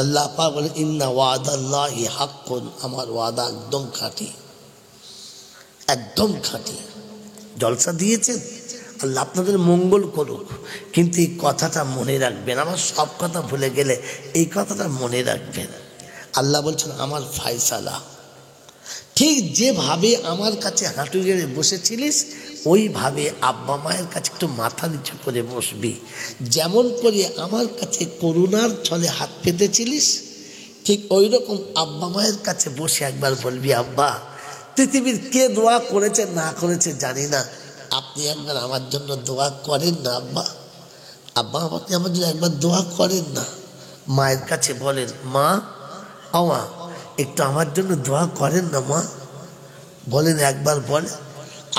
আল্লাহ পাক বলে ইন্না ওয়াদাল্লাহি হাক্কুন, আমার ওয়াদা একদম খাঁটি, একদম খাঁটি। জলসা দিয়েছেন, আল্লাহ আপনাদের মঙ্গল করুক, কিন্তু এই কথাটা মনে রাখবেন। আমার সব কথা ভুলে গেলে এই কথাটা মনে রাখবেন। আল্লাহ বলছেন আমার ফায়সালা, ঠিক যেভাবে আমার কাছে হাঁটু গেড়ে বসেছিলিস ওইভাবে আব্বা মায়ের কাছে একটু মাথা নিচু করে বসবি। যেমন করে আমার কাছে করুণার ছলে হাত পেতেছিলিস, ঠিক ওই রকম আব্বা মায়ের কাছে বসে একবার বলবি আব্বা, পৃথিবীর কে দোয়া করেছে না করেছে জানি না, আপনি একবার আমার জন্য দোয়া করেন না আব্বা। আব্বা আপনি আমার জন্য একবার দোয়া করেন না। মায়ের কাছে বলেন মা, আমা একটু আমার জন্য দোয়া করেন না মা। বলেন একবার বলেন,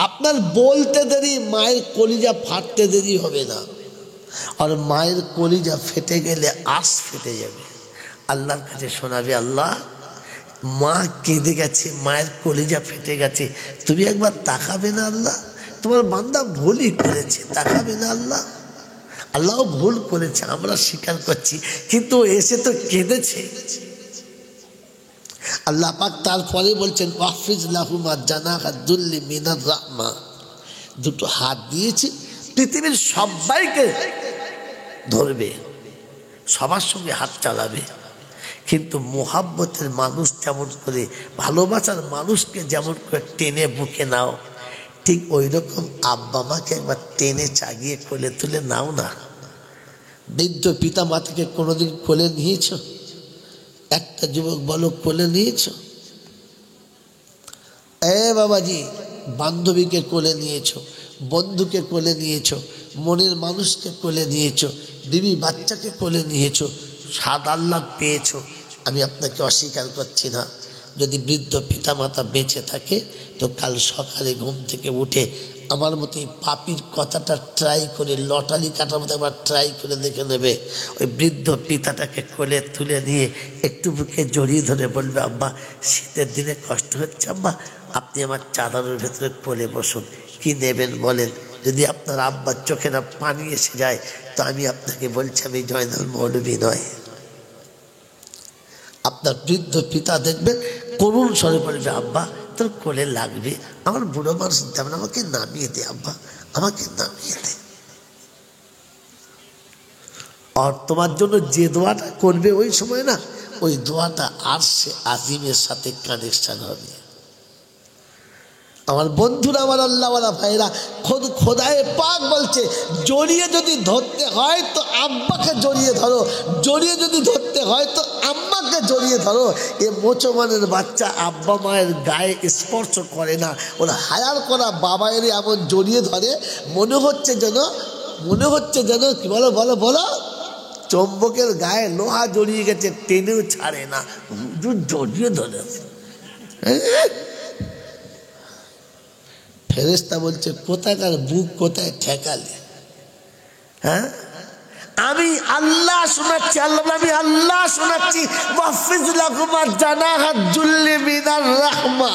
আপনার বলতে দেরি মায়ের কলিজা ফাটতে দেরি হবে না। আর মায়ের কলিজা ফেটে গেলে আঁশ ফেটে যাবে। আল্লাহর কাছে শোনাবে আল্লাহ মা কেঁদে গেছে, মায়ের কলিজা ফেটে গেছে, তুমি একবার তাকাবে না আল্লাহ? তোমার বান্দা ভুলই করেছে, তাকাবে না আল্লাহ? আল্লাহ ভুল করেছে আমরা স্বীকার করছি, কিন্তু এসে তো কেঁদেছে। আল্লাহ পাক তারপরে বলছেন ওয়াহফিজ লাহুমা জানাহা যুল্লি মিনার রাহমা, দুটো হাত দিয়েছি পৃথিবীর সবাইকে ধরবে, সবার সঙ্গে হাত চালাবে, কিন্তু মোহাব্বতের মানুষ যেমন করে, ভালোবাসার মানুষকে যেমন করে টেনে বুকে নাও, ঠিক ওই রকম আব্বা মাকে একবার টেনে চাগিয়ে কোলে তুলে নাও না। বৃদ্ধ পিতা মাতাকে কোনোদিন কোলে নিয়েছ? একটা যুবক বলো কোলে নিয়েছ? বাবাজি, বান্ধবীকে কোলে নিয়েছ, বন্ধুকে কোলে নিয়েছ, মনের মানুষকে কোলে নিয়েছ, বিবি বাচ্চাকে কোলে নিয়েছ, স্বাদ আহ্লাদ পেয়েছ। আমি আপনাকে অস্বীকার করছি না। যদি বৃদ্ধ পিতামাতা বেঁচে থাকে তো কাল সকালে ঘুম থেকে উঠে আমার মতো এই পাপির কথাটা ট্রাই করে, লটারি কাটার মতো একবার ট্রাই করে দেখে নেবে। ওই বৃদ্ধ পিতাটাকে কোলে তুলে নিয়ে একটু বুকে জড়িয়ে ধরে বলবে আব্বা শীতের দিনে কষ্ট হচ্ছে আব্বা, আপনি আমার চাদরের ভেতরে কোলে বসুন, কি নেবেন বলেন। যদি আপনার আব্বার চোখে না পানি এসে যায় তো আমি আপনাকে বলছি আমি জয়নাল মৌলবী নয়। আপনার বৃদ্ধ পিতা দেখবেন করুণ স্বরে বলবে আব্বা তোর কোলে লাগবে, আমার বুড়ো মানুষ তেমন, আমাকে নামিয়ে দে আব্বা, আমাকে নামিয়ে দে। আর তোমার জন্য যে দোয়াটা করবে ওই সময় না, ওই দোয়াটা আরশে আজিমের সাথে কানেকশন হবে। আমার বন্ধুরা, আমার আল্লাহওয়ালা ভাইরা, খোদ খোদায়ে পাক বলছে জড়িয়ে যদি ধরতে হয় তো আব্বাকে জড়িয়ে ধরো, জড়িয়ে যদি ধরতে হয় তো আম্মাকে জড়িয়ে ধরো। এ মোচমানের বাচ্চা আব্বা মায়ের গায়ে স্পর্শ করে না, ওর হায়ার করা বাবায়ের এমন জড়িয়ে ধরে মনে হচ্ছে যেন কি বলো বলো বলো, চম্বকের গায়ে লোহা জড়িয়ে গেছে, টেনেও ছাড়ে না, জড়িয়ে ধরে। ফেরেশতা বলছে কোথাকার বুক কোথায় ঠেকালে? হ্যাঁ, আমি আল্লাহ শোনাচ্ছি, আমি আল্লাহ শোনাচ্ছি ওয়াহফিজ লাহুমা জানাহা যুল্লি মিনার রাহমা।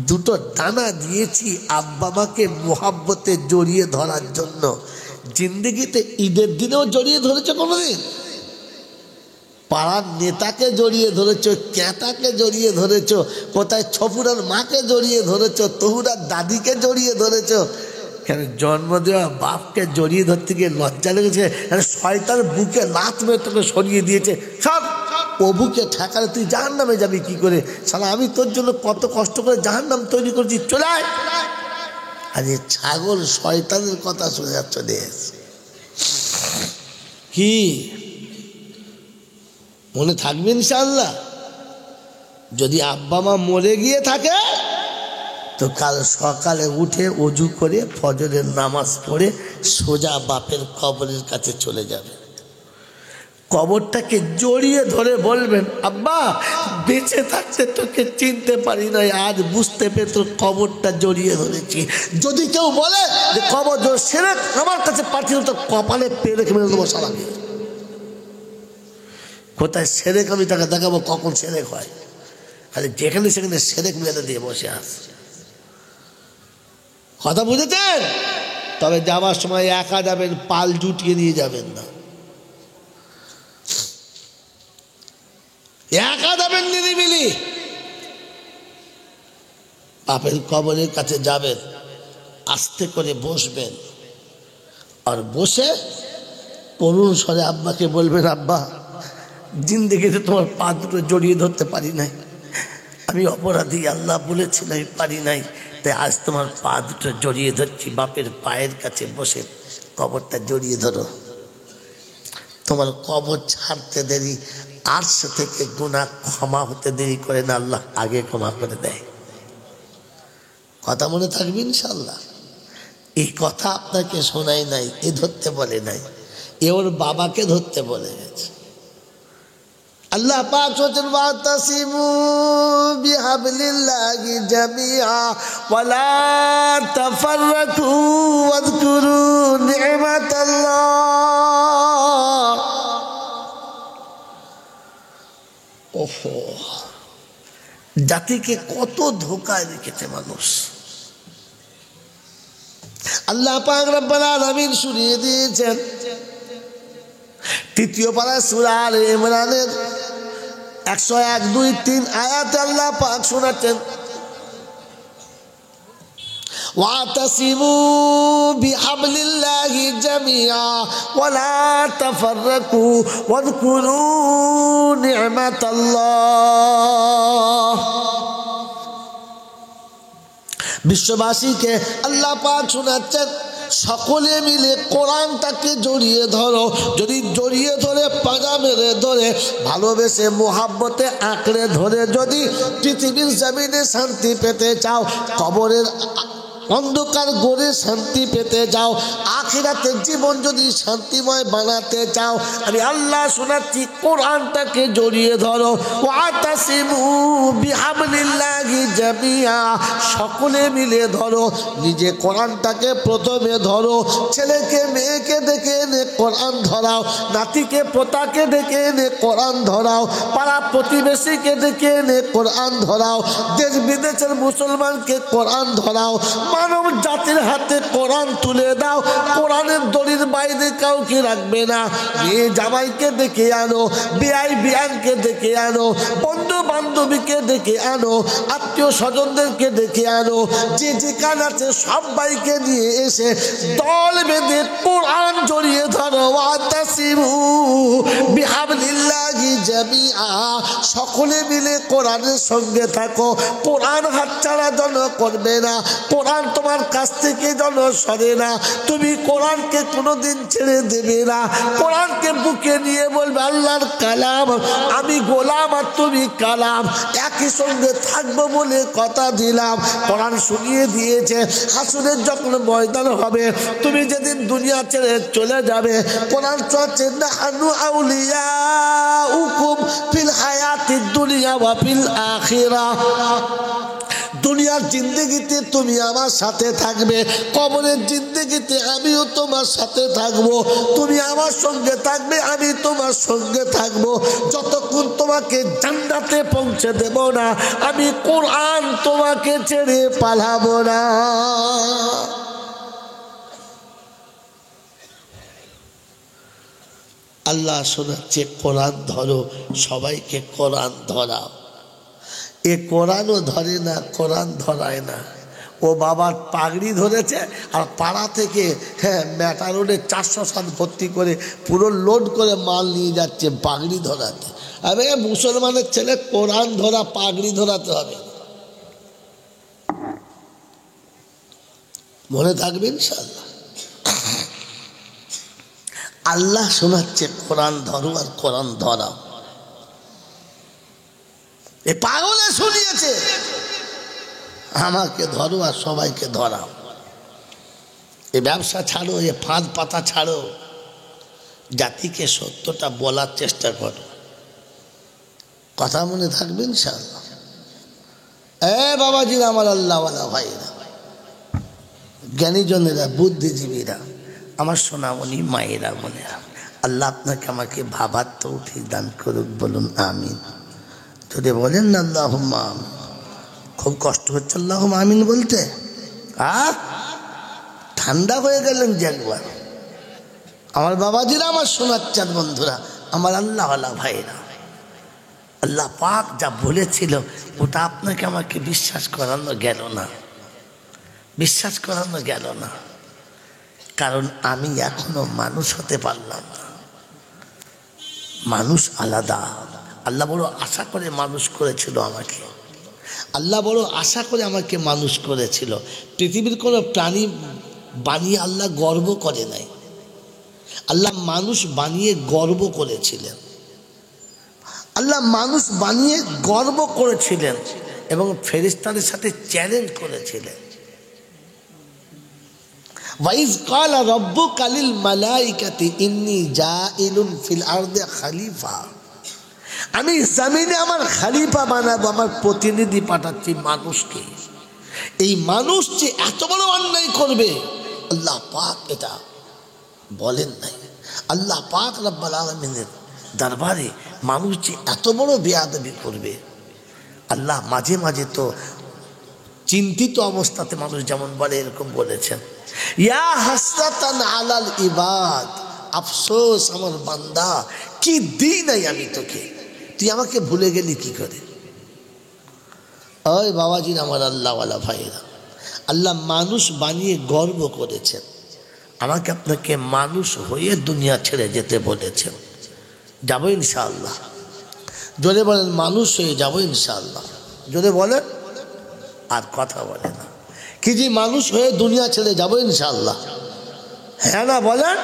দুটো ডানা দিয়েছি আব্বা মাকে মোহাব্বতে জড়িয়ে ধরার জন্য। জিন্দেগিতে ঈদের দিনেও জড়িয়ে ধরেছে কোনোদিন? পাড়ার নেতাকে জড়িয়ে ধরেছ, ক্যাঁতাকে জড়িয়ে ধরেছ, কোথায় ছপুরার মাকে জড়িয়ে ধরেছ, তহুরার দাদিকে জড়িয়ে ধরেছ। কেন জন্ম দেওয়া বাপকে জড়িয়ে ধরতে গিয়ে লজ্জা লেগেছে? শয়তান বুকে লাত মেরে তোকে সরিয়ে দিয়েছে, সব প্রভুকে ঠেকালে তুই জাহান্নামে যাবি কি করে? শালা আমি তোর জন্য কত কষ্ট করে জাহান্নাম তৈরি করছি, চলে আয়। আর এই ছাগল শয়তানের কথা শুনে যাচ্ছ দেশ কি মনে থাকবে ইনশাআল্লাহ? যদি আব্বা মা মরে গিয়ে থাকে তো কাল সকালে উঠে ওযু করে ফজরের নামাজ পড়ে সোজা বাপের কবরের কাছে চলে যাবে। কবরটাকে জড়িয়ে ধরে বলবেন, আব্বা বেঁচে থাকতে তোকে চিনতে পারি নাই, আজ বুঝতে পেরে তোর কবরটা জড়িয়ে ধরেছি। যদি কেউ বলে যে কবর সেরেক আমার কাছে পাঠিয়ে তো কপালে পেরে মেরে দেবো সালামি। কোথায় সেরেক আমি তাকে দেখাবো কখন সেরেক হয়, খালি যেখানে সেখানে সেরেক মেরে দিয়ে বসে আস। কথা বুঝেছেন? তবে যাওয়ার সময় একা যাবেন, পাল জুটিয়ে নিয়ে যাবেন না, একা যাবেন নিরিবিলি। বাপের কবরের কাছে যাবেন, আস্তে করে বসবেন, আর বসে করুণ স্বরে আব্বাকে বলবেন, আব্বা জিন্দেগিতে তোমার পা দুটো জড়িয়ে ধরতে পারি নাই, আমি অপরাধী, আল্লাহ বলেছিলাম আমি পারি নাই, তাই আজ তোমার পা দুটো জড়িয়ে ধরছি। বাপের পায়ের কাছে বসে কবরটা জড়িয়ে ধরো, তোমার কবর ছাড়তে দেরি, আরশ থেকে গুনাহ ক্ষমা হতে দেরি করে না, আল্লাহ আগে ক্ষমা করে দেয়। কথা মনে থাকবে ইনশাল্লাহ। এই কথা আপনাকে শোনাই নাই, এ ধরতে বলে নাই, এ ওর বাবাকে ধরতে বলে গেছে। আল্লাহ পাক বলেন, ওয়াতাসিমু বিহাবলিল্লাহি জামিআ ওয়ালা তাফাররাকু ওয়াযকুরু নি'মাতাল্লাহ। ওহো, জাতিকে কত ধোঁকায় রেখেছে মানুষ। আল্লাহ পাক রব্বুল আলামিন শুনিয়ে দিয়েছেন তৃতীয় পারা সূরা আলে ইমরানের 101, 2, 3 আয়াতে আল্লাহ পাক শোনাচ্ছেন, ওয়াতাসিমু বিহাবলিল্লাহি জামিআ ওয়ালা তাফাররাকু ওয়াযকুরু নি'মাতাল্লাহ। বিশ্ববাসীকে আল্লাহ পাক শোনাচ্ছেন, সকলে মিলে কোরআনটাকে জড়িয়ে ধরো। যদি জড়িয়ে ধরে পাজা মেরে ধরে ভালোবেসে মোহাব্বতে আঁকড়ে ধরে যদি পৃথিবীর জমিনে শান্তি পেতে চাও, কবরের অন্ধকার গড়ে শান্তি পেতে চাও, আখিরাতের জীবন যদি শান্তিময় বানাতে চাও, আমি আল্লাহ শোনাচ্ছি কোরআনটাকে জড়িয়ে ধরো। ওয়াতাসিমু বিহাবলিল্লাহি জামিআ, সকলে মিলে ধরো। নিজে কোরআনটাকে প্রথমে ধরো, ছেলেকে মেয়েকে ডেকে এনে কোরআন ধরাও, নাতিকে পোতাকে ডেকে এনে কোরআন ধরাও, পাড়া প্রতিবেশীকে ডেকে এনে কোরআন ধরাও, দেশ বিদেশের মুসলমানকে কোরআন ধরাও, মানব জাতির হাতে কোরআন তুলে দাও। কোরআনের দড়ির বাইরে কাউকে রাখবে না। মেয়ে জামাইকে ডেকে আনো, বিআই বিআনকে ডেকে আনো, বন্ধু বান্ধবীকে ডেকে আনো, আত্মীয় স্বজনদেরকে ডেকে আনো, যে যেখানে আছে সবাইকে নিয়ে এসে দল বেঁধে কোরআন জড়িয়ে ধরো। ওয়াতাসিমু বিহাবলিল্লাহি জামিআ, সকলে মিলে কোরআনের সঙ্গে থাকো। কোরআন হাতছাড়া যেন করবে না, কোরআন তোমার কাছ থেকে যেন সরে না। তুমি কোরআনকে কোনোদিন ছেড়ে দেবে না। কোরআনকে বুকে নিয়ে বলবে, আল্লাহর কালাম, আমি গোলাম আর তুমি কালাম, একই সঙ্গে থাকবো বলে কথা দিলাম। কোরআন শুনিয়ে দিয়েছে হাসরের যখন ময়দান হবে, তুমি যেদিন দুনিয়া ছেড়ে চলে যাবে, কোরআন চলছে, নাহনু আউলিয়াউকুম ফিল হায়াতিদ দুনিয়া ওয়া ফিল আখিরাহ। দুনিয়ার জিন্দেগিতে তুমি আমার সাথে থাকবে, কবরের জিন্দেগিতে আমিও তোমার সাথে থাকবো। তুমি আমার সঙ্গে থাকবে, আমি তোমার সঙ্গে থাকবো, যতক্ষণ তোমাকে জান্নাতে পৌঁছে দেব না, আমি কোরআন তোমাকে ছেড়ে পালাবো না। আল্লাহ শোনাচ্ছে, কোরআন ধরো, সবাইকে কোরআন ধরাও। এ কোরআনও ধরে না, কোরআন ধরায় না। ও বাবার পাগড়ি ধরেছে আর পাড়া থেকে মেটা রোডে 407 ভর্তি করে পুরো লোড করে মাল নিয়ে যাচ্ছে পাগড়ি ধরাতে। আরে মুসলমানের ছেলে কোরআন ধরা, পাগড়ি ধরাতে হবে। মনে থাকবে ইনশাআল্লাহ। আল্লাহ শোনাচ্ছে, কোরআন ধরো আর কোরআন ধরাও। এ পাগলে শুনিয়েছে, আমাকে ধরো আর সবাইকে ধরাও। এ ব্যবসা ছাড়ো, এ ফাঁদ পাতা ছাড়ো, জাতিকে সত্যটা বলার চেষ্টা করো। কথা মনে থাকবে ইনশাআল্লাহ। বাবাজিরা, আমার আল্লাহওয়ালা ভাইরা, জ্ঞানীজনেরা, বুদ্ধিজীবীরা, আমার সোনামণি মায়েরা, বোনেরা, আল্লাহ আপনাকে আমাকে ভাবার তৌফিক দান করুক, বলুন আমিন। যদি বলেন না আল্লাহুম্মা আমিন। খুব কষ্ট হচ্ছে আল্লাহুম্মা আমিন বলতে। ঠান্ডা হয়ে গেলেন যে একবার। আমার বাবাজিরা, আমার সোনার চাঁদ বন্ধুরা, আমার আল্লাহওয়ালা ভাইরা, আল্লাহ পাক যা বলেছিল ওটা আপনাকে আমাকে বিশ্বাস করানো গেল না, বিশ্বাস করানো গেল না। কারণ আমি এখনো মানুষ হতে পারলাম না। মানুষ আলাদা। আল্লাহ বড় আশা করে মানুষ করেছিল আমাকে। আল্লাহ বড় আশা করে আমাকে মানুষ করেছিল। পৃথিবীর কোনো প্রাণী বানিয়ে আল্লাহ গর্ব করে নাই। আল্লাহ মানুষ বানিয়ে গর্ব করেছিলেন। আল্লাহ মানুষ বানিয়ে গর্ব করেছিলেন এবং ফেরেশতাদের সাথে চ্যালেঞ্জ করেছিলেন। ওয়াইজ ক্বালা রাব্বুকা লিল মালাইকাতি ইন্নী জাইলুন ফিল আরদি খলিফা। আমি জমিনে আমার খলিফা বানাবো, আমার প্রতিনিধি পাঠাচ্ছি মানুষকে। এই মানুষ যে এত বড় অন্যায় করবে আল্লাহ পাক এটা বলেন নাই। আল্লাহ পাক রব্বুল আলামিনের দরবারে মানুষ যে এত বড় বেয়াদবি করবে, আল্লাহ মাঝে মাঝে তো চিন্তিত অবস্থাতে মানুষ যেমন বলে এরকম বলেছেন, ইয়া হাসরাতান আলাল ইবাদ, আফসোস আমার বান্দা, কি দিই নাই আমি তোকে, তুই আমাকে ভুলে গেলি কি করে। ওই বাবাজির, আমার আল্লাহওয়ালা ভাইরা, আল্লাহ মানুষ বানিয়ে গর্ব করেছেন। আমাকে আপনাকে মানুষ হয়ে দুনিয়া ছেড়ে যেতে বলেছেন। যাবো ইনশাআল্লাহ। জোরে বলেন, মানুষ হয়ে যাবো ইনশাআল্লাহ। জোরে বলেন, আর কথা বলে না কি যে মানুষ হয়ে দুনিয়া ছেড়ে যাবো ইনশাআল্লাহ। হ্যাঁ না বলেন।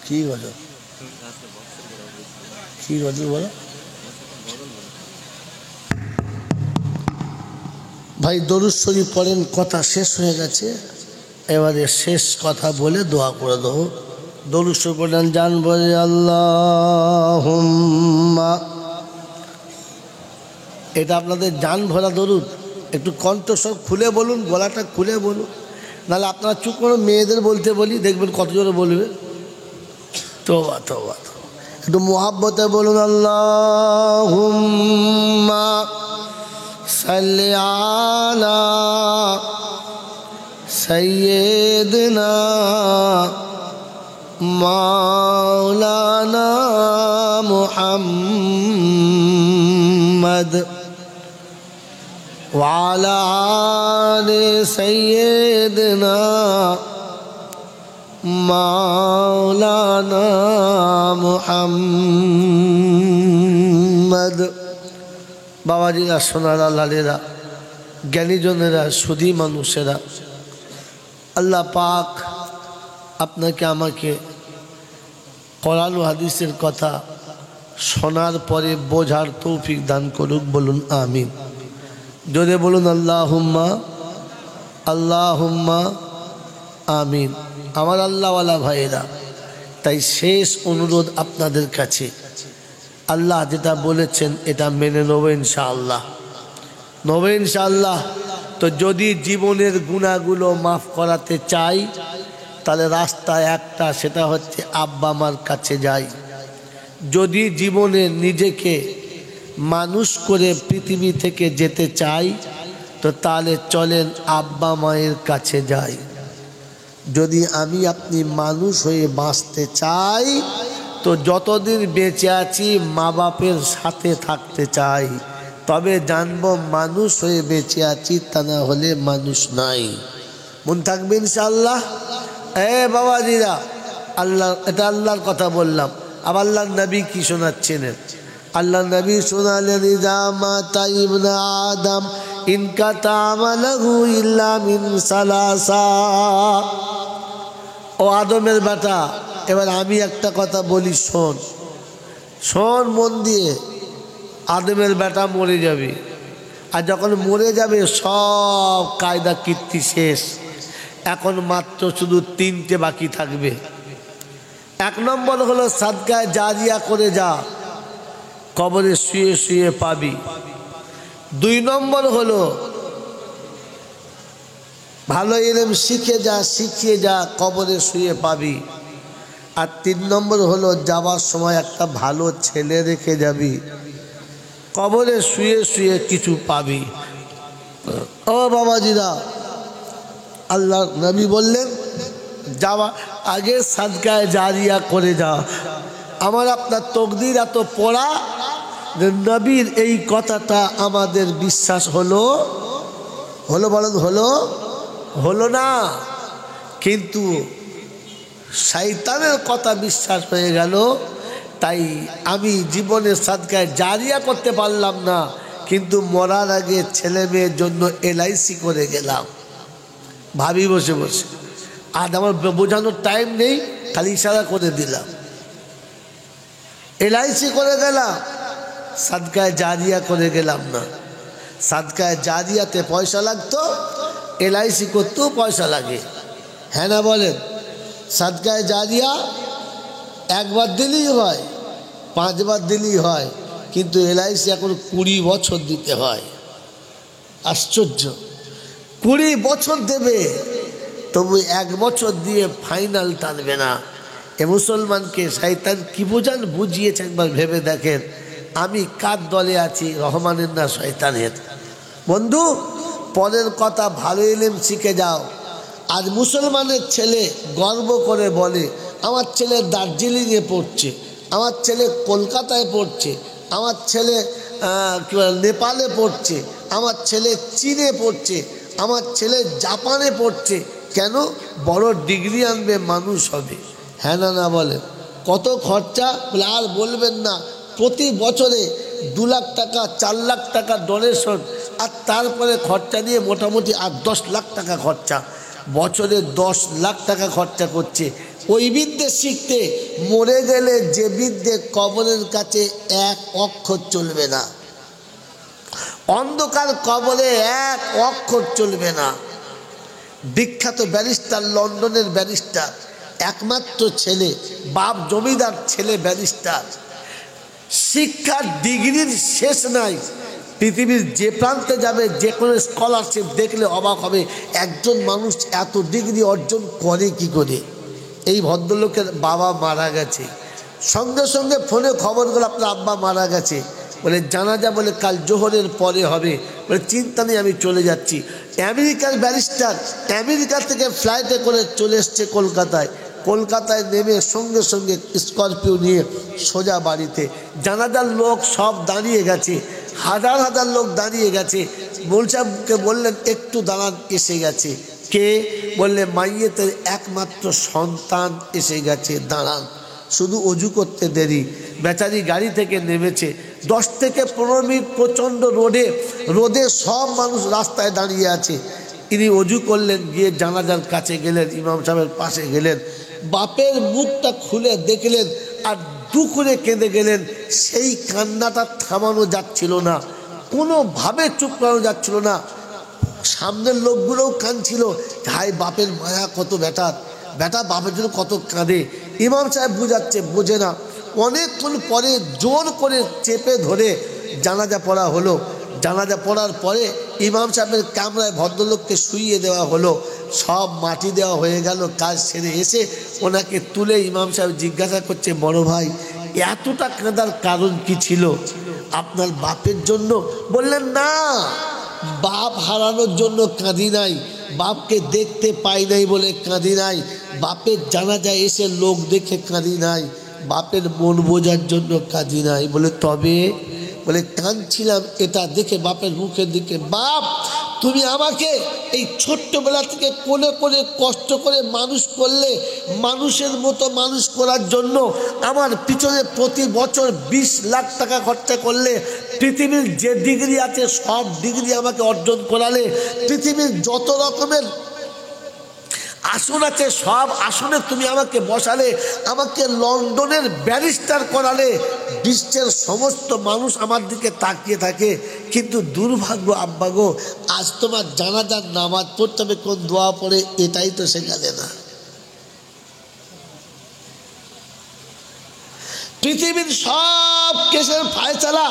কি গজল, কি গজল বলো ভাই। দরুদ শরীফ পড়েন, কথা শেষ হয়ে গেছে। এবারে শেষ কথা বলে দোয়া করে দেবো। দরুদ শরীফ পড়েন, জান বলে আল্লাহুম্মা। এটা আপনাদের জান ভরা দরুদ। একটু কণ্ঠস্বর খুলে বলুন, গলাটা খুলে বলুন, নাহলে আপনারা চুপ করে মেয়েদের বলতে বলি, দেখবেন কত জোরে বলবে। তোবা তোবা, একটু মুহাব্বতে বলুন, আল্লাহুম্মা সাল্লি আলা সাইয়্যিদিনা মাওলানা মুহাম্মদ ওয়া আলা আলি সাইয়্যিদিনা মাওলানা মুহাম্মদ। বাবাজিরা, সোনারা, লালেরা, জ্ঞানীজনেরা, সুধী মানুষেরা, আল্লাহ পাক আপনাকে আমাকে কোরআন ও হাদিসের কথা শোনার পরে বোঝার তৌফিক দান করুক, বলুন আমিন। জোরে বলুন আল্লাহুম্মা আল্লাহুম্মা আমিন। আমার আল্লাহওয়ালা ভাইয়েরা, তাই শেষ অনুরোধ আপনাদের কাছে, আল্লাহ যেটা বলেছেন এটা মেনে নেবো ইনশাআল্লাহ, নেবো ইনশাআল্লাহ। তো যদি জীবনের গুনাহগুলো মাফ করাতে চাই তাহলে রাস্তা একটা, সেটা হচ্ছে আব্বা মার কাছে যাই। যদি জীবনে নিজেকে মানুষ করে পৃথিবী থেকে যেতে চাই তো তাহলে চলেন আব্বা মায়ের কাছে যাই। যদি আমি আপনি মানুষ হয়ে বাঁচতে চাই তো যতদিন বেঁচে আছি মা বাপের সাথে থাকতে চাই, তবে জানবো মানুষ হয়ে বেঁচে আছি, তা না হলে মানুষ নাই। মন থাকবে ইনশাআল্লাহ। বাবাজিরা, আল্লাহ, এটা আল্লাহর কথা বললাম। আবার আল্লাহর নবী কি শোনাচ্ছেন? আল্লাহ নবী শোনালেন, ইযা মাতা ইবনে আদম ইনকাতা আমালহু ইল্লা মিন সালাসা। ও আদমের বেটা, এবার আমি একটা কথা বলি, শোন শোন মন দিয়ে। আদমের বেটা মরে যাবে, আর যখন মরে যাবে সব কায়দা কীর্তি শেষ। এখন মাত্র শুধু তিনটে বাকি থাকবে। এক নম্বর হলো সাদকায়ে জারিয়া করে যা, কবরে শুয়ে শুয়ে পাবি। দুই নম্বর হলো ভালো ইলম শিখে যা, শিখিয়ে যা, কবরে শুয়ে পাবি। আর তিন নম্বর হলো যাওয়ার সময় একটা ভালো ছেলে রেখে যাবি, কবরে শুয়ে শুয়ে কিছু পাবি। ও বাবাজিরা, আল্লাহ নবী বললেন যাওয়া আগে সাদকায়ে জারিয়া করে যা। আমার আপনার তকদির এত পড়া যে নবীর এই কথাটা আমাদের বিশ্বাস হলো হলো বলেন, হলো হলো না, কিন্তু শয়তানের কথা বিশ্বাস হয়ে গেল। তাই আমি জীবনে সাদকায়ে জারিয়া করতে পারলাম না, কিন্তু মরার আগে ছেলে মেয়ের জন্য LIC করে গেলাম, ভাবি বসে বসে। আর আমার বোঝানোর টাইম নেই, খালি ইশারা করে দিলাম। LIC করে গেলাম, সাদকায়ে জারিয়া করে গেলাম না। সাদকায়ে জারিয়াতে পয়সা লাগতো, LIC করতেও পয়সা লাগে, হ্যাঁ না বলেন? সাদকায়ে জারিয়া একবার দিলেই হয়, 5 বার দিলেই হয়, কিন্তু LIC এখন 20 বছর দিতে হয়। আশ্চর্য, 20 বছর দেবে, তবু 1 বছর দিয়ে ফাইনাল টানবে না। এ মুসলমানকে শয়তান কি বোঝান বুঝিয়েছে, একবার ভেবে দেখেন। আমি কার দলে আছি, রহমানের না শয়তানের? বন্ধু, পরের কথা, ভালো ইলম শিখে যাও। আজ মুসলমানের ছেলে গর্ব করে বলে, আমার ছেলে দার্জিলিংয়ে পড়ছে, আমার ছেলে কলকাতায় পড়ছে, আমার ছেলে নেপালে পড়ছে, আমার ছেলে চীনে পড়ছে, আমার ছেলে জাপানে পড়ছে। কেন? বড় ডিগ্রি আনবে, মানুষ হবে, হ্যাঁ না না বলেন? কত খরচা, বলে আর বলবেন না। প্রতি বছরে 2 লাখ টাকা 4 লাখ টাকা ডোনেশন, আর তারপরে খরচা নিয়ে মোটামুটি 8-10 লাখ টাকা খরচা। বছরে 10 লাখ টাকা খরচা করছে ওই বিদ্যে শিখতে। মরে গেলে যে বিদ্যে কবরের কাছে 1 অক্ষর চলবে না, অন্ধকার কবরে 1 অক্ষর চলবে না। বিখ্যাত ব্যারিস্টার, লন্ডনের ব্যারিস্টার, একমাত্র ছেলে, বাপ জমিদার, ছেলে ব্যারিস্টার। শিক্ষার ডিগ্রির শেষ নাই। পৃথিবীর যে প্রান্তে যাবে, যে কোনো স্কলারশিপ দেখলে অবাক হবে, একজন মানুষ এত ডিগ্রি অর্জন করে কি করে। এই ভদ্রলোকের বাবা মারা গেছে, সঙ্গে সঙ্গে ফোনে খবর গেল আপনার আব্বা মারা গেছে। বলে জানাজা বলে কাল জোহরের পরে হবে। বলে চিন্তা নেই, আমি চলে যাচ্ছি। আমেরিকার ব্যারিস্টার আমেরিকা থেকে ফ্লাইটে করে চলে এসছে কলকাতায়। কলকাতায় নেমে সঙ্গে সঙ্গে স্করপিও নিয়ে সোজা বাড়িতে। জানাজার লোক সব দাঁড়িয়ে গেছে, হাজার হাজার লোক দাঁড়িয়ে গেছে। মৌলভী সাহেবকে বললেন একটু দাঁড়ান, এসে গেছে। কে? বললে মাইয়েতের একমাত্র সন্তান এসে গেছে, দাঁড়ান। শুধু অজু করতে দেরি। বেচারি গাড়ি থেকে নেমেছে, 10 থেকে 15 মিনিট প্রচণ্ড রোদে সব মানুষ রাস্তায় দাঁড়িয়ে আছে। ইনি অজু করলেন, গিয়ে জানাজার কাছে গেলেন, ইমাম সাহেবের পাশে গেলেন, বাপের মুখটা খুলে দেখলেন আর দু করে কেঁদে গেলেন। সেই কান্নাটা থামানো যাচ্ছিল না। কোনোভাবে চুপ করানো যাচ্ছিল না। সামনের লোকগুলোও কাঁদছিল, হাই বাপের মায়া কত বেটার, বেটা বাপের জন্য কত কাঁদে। ইমাম সাহেব বুঝাচ্ছে, বোঝে না। অনেকক্ষণ পরে জোর করে চেপে ধরে জানাজা পড়া হলো। জানাজা পড়ার পরে ইমাম সাহেবের কামরায় ভদ্রলোককে শুইয়ে দেওয়া হলো। সব মাটি দেওয়া হয়ে গেল। কাজ সেরে এসে ওনাকে তুলে ইমাম সাহেব জিজ্ঞাসা করছে, বড় ভাই এতটা কাঁদার কারণ কি ছিল? আপনার বাপের জন্য? বললেন না, বাপ হারানোর জন্য কাঁদি নাই, বাপকে দেখতে পাই নাই বলে কাঁদি নাই, বাপের জানাজায় এসে লোক দেখে কাঁদি নাই, বাপের মন বোঝার জন্য কাঁদি নাই। বলে তবে? বলে কাঁদছিলাম এটা দেখে বাপের মুখের দিকে, বাপ তুমি আমাকে এই ছোট্টবেলা থেকে কোলে করে কষ্ট করে মানুষ করলে, মানুষের মতো মানুষ করার জন্য আমার পিছনে প্রতি বছর 20 লাখ টাকা খরচা করলে, পৃথিবীর যে ডিগ্রি আছে সব ডিগ্রি আমাকে অর্জন করালে, পৃথিবীর যত রকমের আসন আছে সব আসনে তুমি আমাকে বসালে, আমাকে লন্ডনের ব্যারিস্টার করালে, বিশ্বের সমস্ত মানুষ আমার দিকে তাকিয়ে থাকে। কিন্তু দুর্ভাগ্য আব্বা গো, আজ তোমার জানাজার নামাজ পড়তে হবে কোন দোয়া পড়ে, এটাই তো শেখালে না। পৃথিবীর সব কেসের ফায়সালা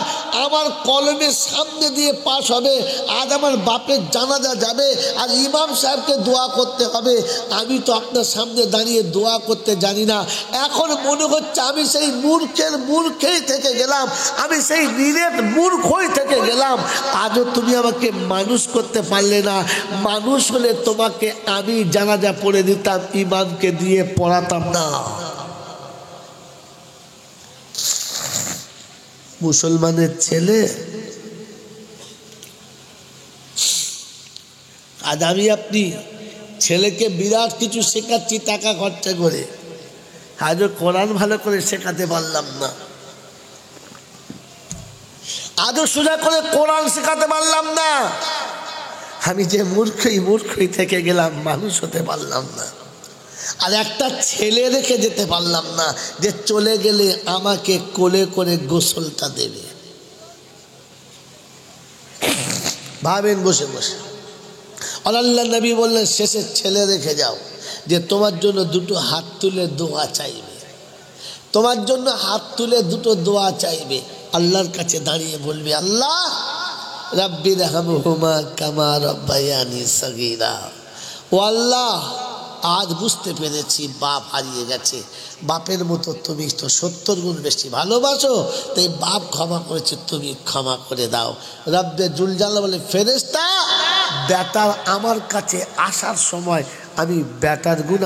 আমার কলমের সামনে দিয়ে পাশ হবে। আজ আমার বাপের জানাজা যাবে আর ইমাম সাহেবকে দোয়া করতে হবে। আমি তো আপনার সামনে দাঁড়িয়ে দোয়া করতে জানি না। এখন মনে হচ্ছে আমি সেই মূর্খেই থেকে গেলাম, আমি সেই নিরেট মূর্খই থেকে গেলাম। আজও তুমি আমাকে মানুষ করতে পারলে না। মানুষ হলে তোমাকে আমি জানাজা পড়ে দিতাম, ইমামকে দিয়ে পড়াতাম না। মুসলমানের ছেলে, আজ আমি আপনি ছেলেকে বিরাট কিছু শেখাচ্ছি টাকা খরচা করে, আজও কোরআন ভালো করে শেখাতে পারলাম না, আজও সোজা করে কোরআন শেখাতে পারলাম না। আমি যে মূর্খই থেকে গেলাম, মানুষ হতে পারলাম না। আর একটা ছেলে রেখে যেতে পারলাম না যে চলে গেলে আমাকে কোলে করে গোসলটা দেবে। ভাবেন বসে বসে। আল্লাহ নবী বললেন শেষে ছেলে রেখে যাও যে তোমার জন্য দুটো হাত তুলে দোয়া চাইবে, তোমার জন্য হাত তুলে দুটো দোয়া চাইবে, আল্লাহর কাছে দাঁড়িয়ে বলবে, আল্লাহ রাব্বি রহমহুমা কামা রাব্বায়ানি সগীরা। ও আল্লাহ, আজ বুঝতে পেরেছি বাপ হারিয়ে গেছে, বাপের মতো তুমি তো 70 গুণ বেশি ভালোবাসো, তাই বাপ ক্ষমা করেছে, তুমি ক্ষমা করে দাও। রব্বে জুল জালাল বলে, ফেরেশতা বেটার আমার কাছে আসার সময় আমি বেটার গুণ